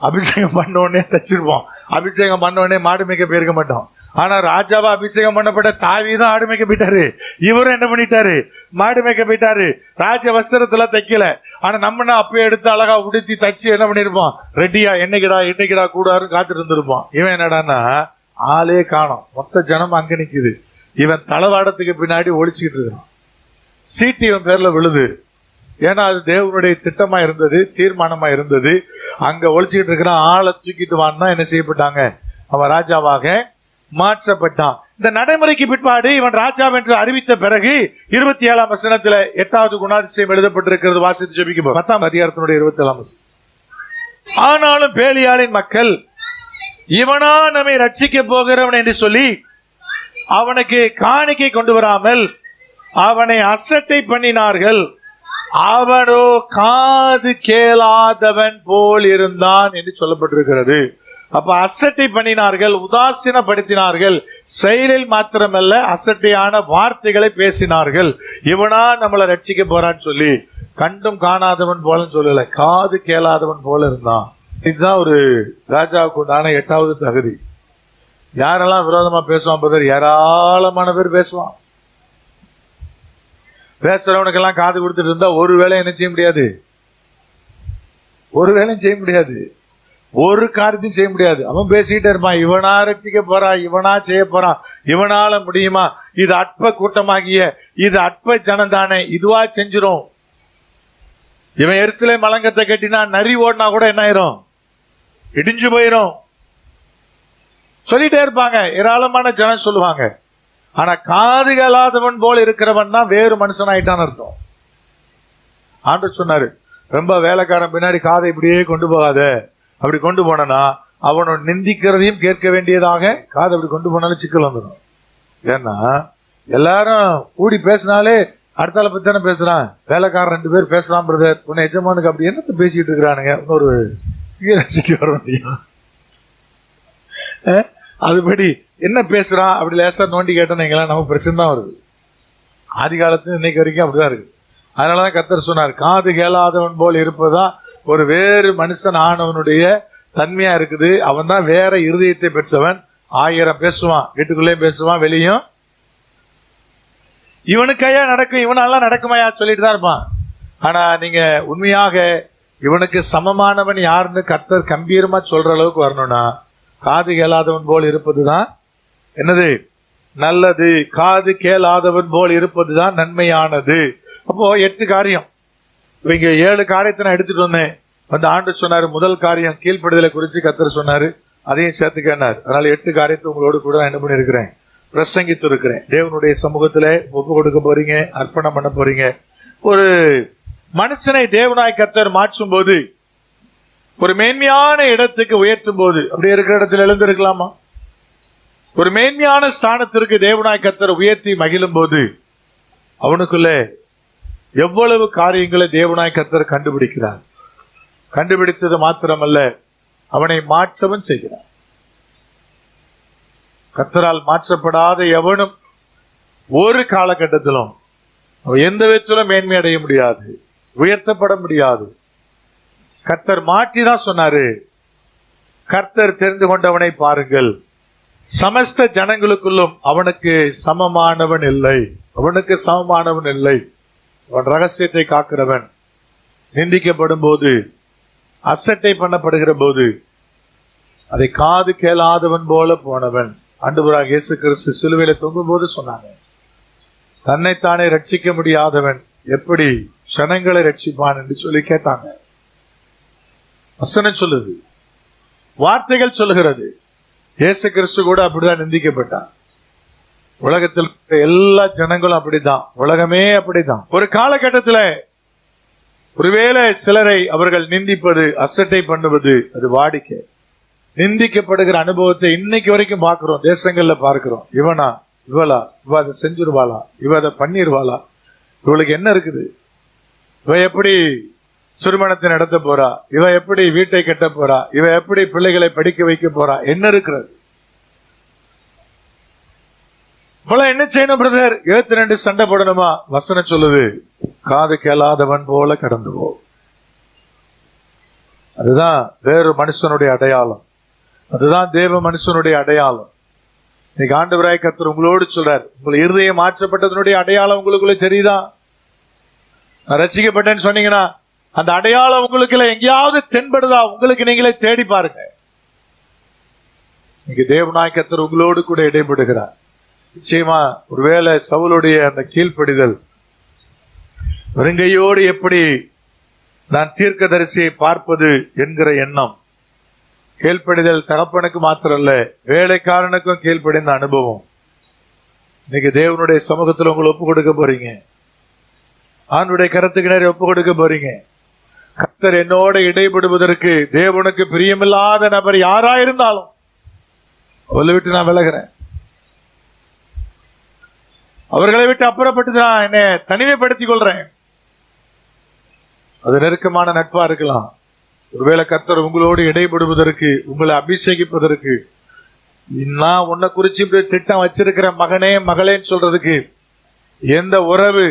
அபிஷேகம் பண்ண உடனே தச்சிருப்போம். அபிஷேகம் பண்ண உடனே மாடு மேய்க்க போயிருக்க மாட்டோம். ஆனா ராஜாவா அபிஷேகம் பண்ணப்பட்ட தாவீதும் ஆடு மேய்க்க போயிட்டாரு, இவரும் என்ன பண்ணிட்டாரு, மாடு மேய்க்க போயிட்டாரு. ராஜ வஸ்திரத்துல தைக்கல, ஆனா நம்ம அப்பயே எடுத்து அழகா உடுத்தி தச்சு என்ன பண்ணிருப்போம், ரெடியா என்னைக்கிடா கூடாரு காத்துட்டு இருந்திருப்போம். இவன் என்னடான்னா ஆளே காணோம், மொத்த ஜனம் அங்க நிக்குது, இவன் தளவாடத்துக்கு பின்னாடி ஒழிச்சுக்கிட்டு இருக்கான். சீட்டு இவன் பேர்ல விழுது. ஏன்னா அது தேவனுடைய திட்டமா இருந்தது, தீர்மானமா இருந்தது. அங்க ஒழிச்சுக்கிட்டு இருக்கிற ஆளை தூக்கிட்டு வான்னா என்ன செய்யப்பட்டாங்க, அவன் ராஜாவாக மாற்றப்பட்டான். இந்த நடைமுறைக்கு பிற்பாடு இவன் ராஜா என்று அறிவித்த பிறகு 27ஆம் வசனத்துல 8வது குணாதிசயம் எழுதப்பட்டிருக்கிறது. வாசித்து ஜெபிக்க 10ஆம் அதிகாரத்தினுடைய 27ஆம் வசனம். ஆனாலும் பேலியாளின் மக்கள் இவனா நம்மை ரட்சிக்க போகிறவன் என்று சொல்லி அவனுக்கு காணிக்கை கொண்டு வராமல் அவனை அசட்டை பண்ணினார்கள். அவனோ காது கேளாதவன் போல் இருந்தான் என்று சொல்லப்பட்டிருக்கிறது. அப்ப அசட்டை பண்ணினார்கள், உதாசீனப்படுத்தினார்கள். செயலில் மாத்திரமல்ல, அசட்டையான வார்த்தைகளை பேசினார்கள். இவனா நம்மளை ரட்சிக்க போறான்னு சொல்லி கண்டும் காணாதவன் போல சொல்லல, காது கேளாதவன் போல இருந்தான். இதுதான் ஒரு ராஜாவுக்கு உண்டான 8வது தகுதி. யாரெல்லாம் விரோதமா பேசுவான் பிரதர்? ஏராளமான பேர் பேசுவான். பேசுறவனுக்கெல்லாம் காது கொடுத்துட்டு இருந்தா ஒரு வேலை என்ன செய்ய முடியாது, ஒரு வேலையும் செய்ய முடியாது, ஒரு காரியத்தையும் செய்ய முடியாது. அவன் பேசிக்கிட்டே இருப்பான், இவனா ரட்சிக்க போறான், இவனா செய்ய போறான், இவனால முடியுமா, இது அற்ப கூட்டமாகிய இது அற்ப ஜனம் தானே, இதுவா செஞ்சிரும். இவன் எருசலேம் மலங்கத்தை கட்டினா நரி ஓடினா கூட என்ன ஆயிரும், இடிஞ்சு போயிரும். சொல்லிட்டே இருப்பாங்க, ஏராளமான ஜனம் சொல்லுவாங்க. ஆனா காது கேளாதவன் போல இருக்கிறவன் தான் வேறு மனுஷன் ஆயிட்டான்னு அர்த்தம். ஆண்டவர் சொன்னாரு, ரொம்ப வேலைக்காரன் பின்னாடி காதை இப்படியே கொண்டு போகாத, அப்படி கொண்டு போனா அவனோட நிந்திக்கிறதையும் கேட்க வேண்டியதாக காது அப்படி கொண்டு போனாலும் சிக்கல் வந்துடும். ஏன்னா எல்லாரும் கூடி பேசினாலே அடுத்தால பத்தி தானே பேசுறான். வேலைக்காரன் 2 பேர் பேசலாம் பிரதர், உன்னை எஜமானுக்கு அப்படி என்னத்தை பேசிட்டு இருக்கிறானுங்க, இன்னொரு வர முடியும். அதுபடி என்ன பேசுறான் அப்படி லேசா நோண்டி கேட்டோம் நமக்கு பிரச்சனை தான் வருது. ஆதி காலத்துல இன்னைக்கு வரைக்கும் அப்படிதான் இருக்கு. அதனாலதான் கர்த்தர் சொன்னார், காது கேளாதவன் போல் இருப்பதா ஒரு வேறு மனுஷன் ஆனவனுடைய தன்மையா இருக்குது. அவன் தான் வேற இருதயத்தை பெற்றவன். 1000 பேசுவான், வீட்டுக்குள்ளேயும் பேசுவான், வெளியும். இவனுக்கையா நடக்கும், இவனெல்லாம் நடக்குமையா சொல்லிட்டு தான் இருப்பான். ஆனா நீங்க உண்மையாக இவனுக்கு சமமானவன் யாருன்னு கர்த்தர் கம்பீரமா சொல்ற அளவுக்கு வரணும்னா காது கேளாதவன் போல் இருப்பதுதான் என்னது நல்லது. காது கேளாதவன் போல் இருப்பதுதான் நன்மையானது. அப்போ 8 காரியம். இவங்க 7 காரியத்தை நான் எடுத்துட்டு வந்தேன். வந்து ஆண்டு சொன்னாரு, முதல் காரியம் கீழ்ப்படுதலை குறிச்சு கர்த்தர் சொன்னாரு, அதையும் சேர்த்துக்கினார். அதனால 8 காரியத்தை உங்களோடு கூட நான் என்ன பண்ணிருக்கிறேன், பிரசங்கித்து இருக்கிறேன். தேவனுடைய சமூகத்துல ஒப்பு கொடுக்க போறீங்க, அர்ப்பணம் பண்ண போறீங்க. ஒரு மனுஷனை தேவனாய் கர்த்தர் மாற்றும் போது, ஒரு மேன்மையான இடத்துக்கு உயர்த்தும் போது, அப்படி இருக்கிற இடத்துல எழுந்திருக்கலாமா? ஒரு மேன்மையான ஸ்தானத்திற்கு தேவனாய் கர்த்தர் உயர்த்தி மகிழும் போது அவனுக்குள்ள எவ்வளவு காரியங்களை தேவனாய் கர்த்தர் கண்டுபிடிக்கிறார். கண்டுபிடித்தது மாத்திரமல்ல, அவனை மாற்றவன் செய்கிறார். கர்த்தரால் மாற்றப்படாத எவனும் ஒரு காலகட்டத்திலும் எந்த விதத்திலும் மேன்மை அடைய முடியாது, உயர்த்தப்பட முடியாது. கர்த்தர் மாற்றிதான் சொன்னாரு, கர்த்தர் தெரிந்து கொண்டவனை பாருங்கள், சமஸ்த ஜனங்களுக்குள்ளும் அவனுக்கு சமமானவன் இல்லை, அவனுக்கு சமமானவன் இல்லை. அவன் ரகசியத்தை காக்கிறவன். நிந்திக்கப்படும் போது, அசட்டை பண்ணப்படுகிற போது அதை காது கேளாதவன் போல போனவன். ஆண்டவராகிய இயேசு கிறிஸ்து சிலுவையில தொங்கும் போது சொன்னாங்க, தன்னைத்தானே ரட்சிக்க முடியாதவன் எப்படி ஜனங்களை ரட்சிப்பான் என்று சொல்லி கேட்டாங்க. வசனம் சொல்லுது, வார்த்தைகள் சொல்லுகிறது. இயேசு கிறிஸ்து கூட அப்படிதான் நிந்திக்கப்பட்டான். உலகத்தில் எல்லா ஜனங்களும் அப்படிதான், உலகமே அப்படிதான். ஒரு காலகட்டத்துல ஒருவேளை சிலரை அவர்கள் நிந்திப்பது, அசட்டை பண்ணுவது அது வாடிக்கை. நிந்திக்கப்படுகிற அனுபவத்தை இன்னைக்கு வரைக்கும் பார்க்கிறோம், தேசங்கள்ல பார்க்கிறோம். இவனா, இவளா, இவ அதை செஞ்சிருவாளா, இவ அதை பண்ணிருவாளா, இவளுக்கு என்ன இருக்குது, இவ எப்படி திருமணத்தை நடத்த போறா, இவ எப்படி வீட்டை கட்ட போறா, இவ எப்படி பிள்ளைகளை படிக்க வைக்க போறா, என்ன இருக்கிறது? என்ன செய்யணும் பிரதர்? 72 சண்டை போடணுமா? வசனம் சொல்லுது, காது கேளாதவன் போல கடந்து போ. அதுதான் வேறு மனுஷனுடைய அடையாளம், அதுதான் தேவ மனுஷனுடைய அடையாளம். இன்னைக்கு ஆண்டவராய் கர்த்தர் உங்களோடு சொல்றார், உங்களை இருதயம் மாற்றப்பட்டதனுடைய அடையாளம் உங்களுக்குள்ள தெரியுதா? நான் ரட்சிக்கப்பட்டேன்னு சொன்னீங்கன்னா அந்த அடையாளம் உங்களுக்கு எங்கேயாவது தென்படுதா? உங்களுக்கு நீங்களே தேடி பாருங்க. இன்னைக்கு தேவனாய் கர்த்தர் உங்களோடு கூட இடைப்படுகிறார். நிச்சயமா ஒருவேளை சவுலுடைய அந்த கீழ்ப்படிதல், வெறுங்கையோடு எப்படி நான் தீர்க்கதரிசியை பார்ப்பது என்கிற எண்ணம், கீழ்ப்படிதல் தகப்பனுக்கு மாத்திரல்ல வேலைக்காரனுக்கும் கீழ்ப்படிந்த அனுபவம். இன்னைக்கு தேவனுடைய சமூகத்தில் உங்களை ஒப்பு கொடுக்க போறீங்க, ஆண்டுடைய கருத்துக்கு நேரம் ஒப்பு கொடுக்க போறீங்க. கர்த்தர் என்னோட இடைபடுவதற்கு தேவனுக்கு பிரியமில்லாத நபர் யாராயிருந்தாலும் அவளை விட்டு நான் விலகிறேன், அவர்களை விட்டு அப்புறப்பட்டு நான் என்னை தனிமைப்படுத்திக் கொள்றேன். அது நெருக்கமான நட்பா இருக்கலாம். ஒருவேளை கர்த்தர் உங்களோடு இடைபடுவதற்கு, உங்களை அபிஷேகிப்பதற்கு, நான் உன்னை குறிச்சு திட்டம் வச்சிருக்கிற மகனே மகளேன்னு சொல்றதுக்கு எந்த உறவு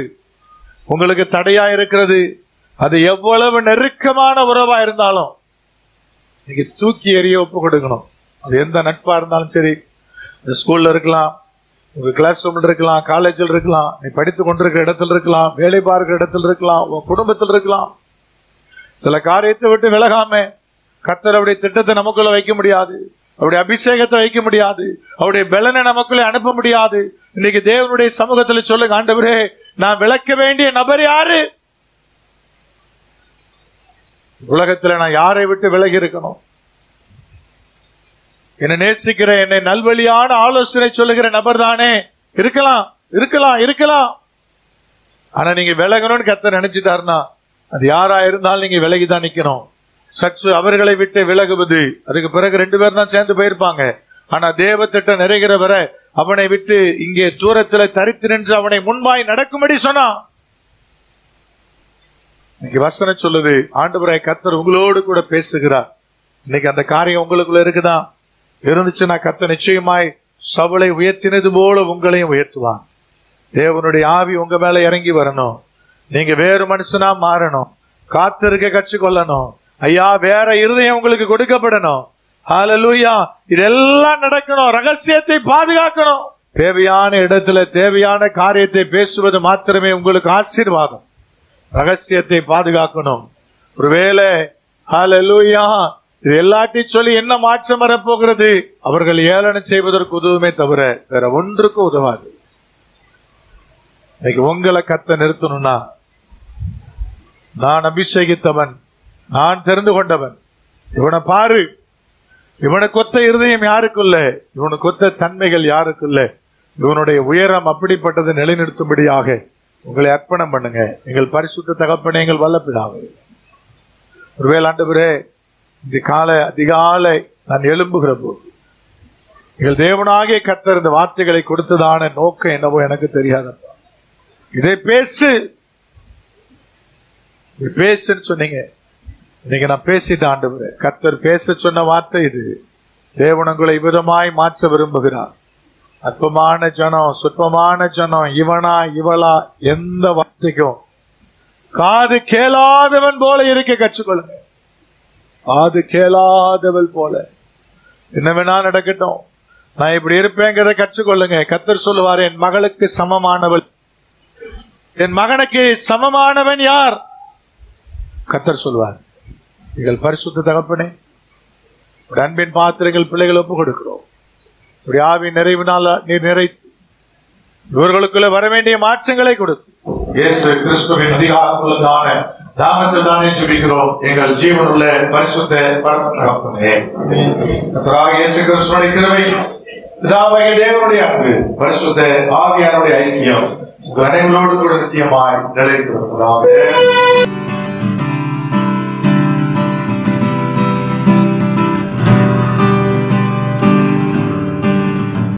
உங்களுக்கு தடையா இருக்கிறது, அது எவ்வளவு நெருக்கமான உறவா இருந்தாலும் நீங்க தூக்கி எறிய ஒப்பு கொடுக்கணும். அது எந்த நட்பா இருந்தாலும் சரி, ஸ்கூல்ல இருக்கலாம், உங்க கிளாஸ் ரூம்ல இருக்கலாம், காலேஜில் இருக்கலாம், நீ படித்துக் கொண்டிருக்கிற இடத்துல இருக்கலாம், வேலை பார்க்கிற இடத்துல இருக்கலாம், உங்க குடும்பத்தில் இருக்கலாம். சில காரியத்தை விட்டு விலகாம கர்த்தர் அவருடைய திட்டத்தை நமக்குள்ள வைக்க முடியாது, அவருடைய அபிஷேகத்தை வைக்க முடியாது, அவருடைய பலனை நமக்குள்ளே அனுப்ப முடியாது. இன்னைக்கு தேவனுடைய சமூகத்தில் சொல்லுங்க, ஆண்டவரே நான் விளக்க வேண்டிய நபர் யாரு? உலகத்துல நான் யாரை விட்டு விலகி இருக்கணும்? என்னை நேசிக்கிற, என்னை நல்வழியான ஆலோசனை சொல்லுகிற நபர் தானே இருக்கலாம், இருக்கலாம், இருக்கலாம். ஆனா நீங்க விலகணும்னு கர்த்தர் நினைச்சிட்டாருன்னா அது யாரா இருந்தாலும் நீங்க விலகிதான் நிக்கணும். சற்று அவர்களை விட்டு விலகுவது. அதுக்கு பிறகு 2 பேர் தான் சேர்ந்து போயிருப்பாங்க. ஆனா தேவ திட்டம் நிறைகிற வரை அவனை விட்டு இங்கே தூரத்துல தரித்து நின்று அவனை முன்பாய் நடக்கும்படி சொன்னான். இன்னைக்கு வசனம் சொல்லுது, ஆண்டவராய் கர்த்தர் உங்களோடு கூட பேசுகிறார். இன்னைக்கு அந்த காரியம் உங்களுக்குள்ள இருக்குதான். இருந்துச்சுன்னா கர்த்தர் நிச்சயமாய் சவுலை உயர்த்தினது போல உங்களையும் உயர்த்துவான். தேவனுடைய ஆவி உங்க மேல இறங்கி வரணும். நீங்க வேறு மனுஷனா மாறணும். காத்திருக்க கற்றுக்கொள்ளணும். ஐயா, வேற இருதயம் உங்களுக்கு கொடுக்கப்படணும். ஹல்லேலூயா. இதெல்லாம் நடக்கணும். ரகசியத்தை பாதுகாக்கணும். தேவையான இடத்துல தேவையான காரியத்தை பேசுவது மாத்திரமே உங்களுக்கு ஆசீர்வாதம். ரகசியத்தை பாதுகாக்கணும். ஒருவேளை ஹல்லேலூயா இது எல்லாத்தையும் சொல்லி என்ன மாற்றம் வரப்போகிறது? அவர்கள் ஏளனம் செய்வதற்கு உதவுமே தவிர வேற ஒன்றுக்கும் உதவாது. இன்னைக்கு உங்களை கத்த நிறுத்தணும்னா, நான் அபிஷேகித்தவன், நான் தெரிந்து கொண்டவன், இவனை பாரு, இவனுக்கு ஒத்த இருதயம் யாருக்குள்ள, இவனுக்கு ஒத்த தன்மைகள் யாருக்குள்ள, இவனுடைய உயரம் அப்படிப்பட்டதை நிலைநிறுத்தும்படியாக உங்களை அர்ப்பணம் பண்ணுங்க. எங்கள் பரிசுத்த தகப்பனே, எங்கள் வல்லபிதாவே, ஒருவேளை ஆண்டவரே இந்த அதிகாலை நான் எழும்புகிற போது எங்கள் தேவனாகிய கர்த்தர் இந்த வார்த்தைகளை கொடுத்ததான நோக்கம் என்னவோ எனக்கு தெரியாதப்பா. இதை பேசுன்னு சொன்னீங்க. இன்னைக்கு நான் பேசிட்டேன் ஆண்டவரே. கர்த்தர் பேச சொன்ன வார்த்தை இது. தேவனங்களை விதமாய் மாற்ற விரும்புகிறார். அற்பமான ஜனம், சொற்பமான ஜனம், இவனா இவளா, எந்த வார்த்தைக்கும் காது கேளாதவன் போல இருக்க கற்றுக்கொள்ளுங்க. காது கேளாதவள் போல என்ன வேணா நடக்கட்டும், நான் இப்படி இருப்பேங்கிறத கற்றுக்கொள்ளுங்க. கர்த்தர் சொல்லுவார், என் மகளுக்கு சமமானவள், என் மகனுக்கு சமமானவன் யார்? கர்த்தர் சொல்வார். எங்கள் பரிசுத்த தகப்பனே, அன்பின் பாத்திரங்கள் பிள்ளைகள் ஒப்பு கொடுக்கிறோம். ஆவி நிறைவினால் நீர் நிறைத்து இவர்களுக்குள்ள வர வேண்டிய மாற்றங்களை கொடுத்து இயேசு கிறிஸ்துவின் அதிகாரமுள்ளதான நாமத்தில் தானே ஜெபிக்கிறோம். எங்கள் ஜீவனுள்ள பரிசுத்த பரம தகப்பனே, கர்த்தராகிய இயேசு கிறிஸ்துவின் கிருபை, பிதாவாகிய தேவனுடைய அன்பு, பரிசுத்த ஆவியானுடைய ஐக்கியம் உங்கள் அனைவரோடு கூட நித்தியமாய் நிலைத்திருப்பதாக.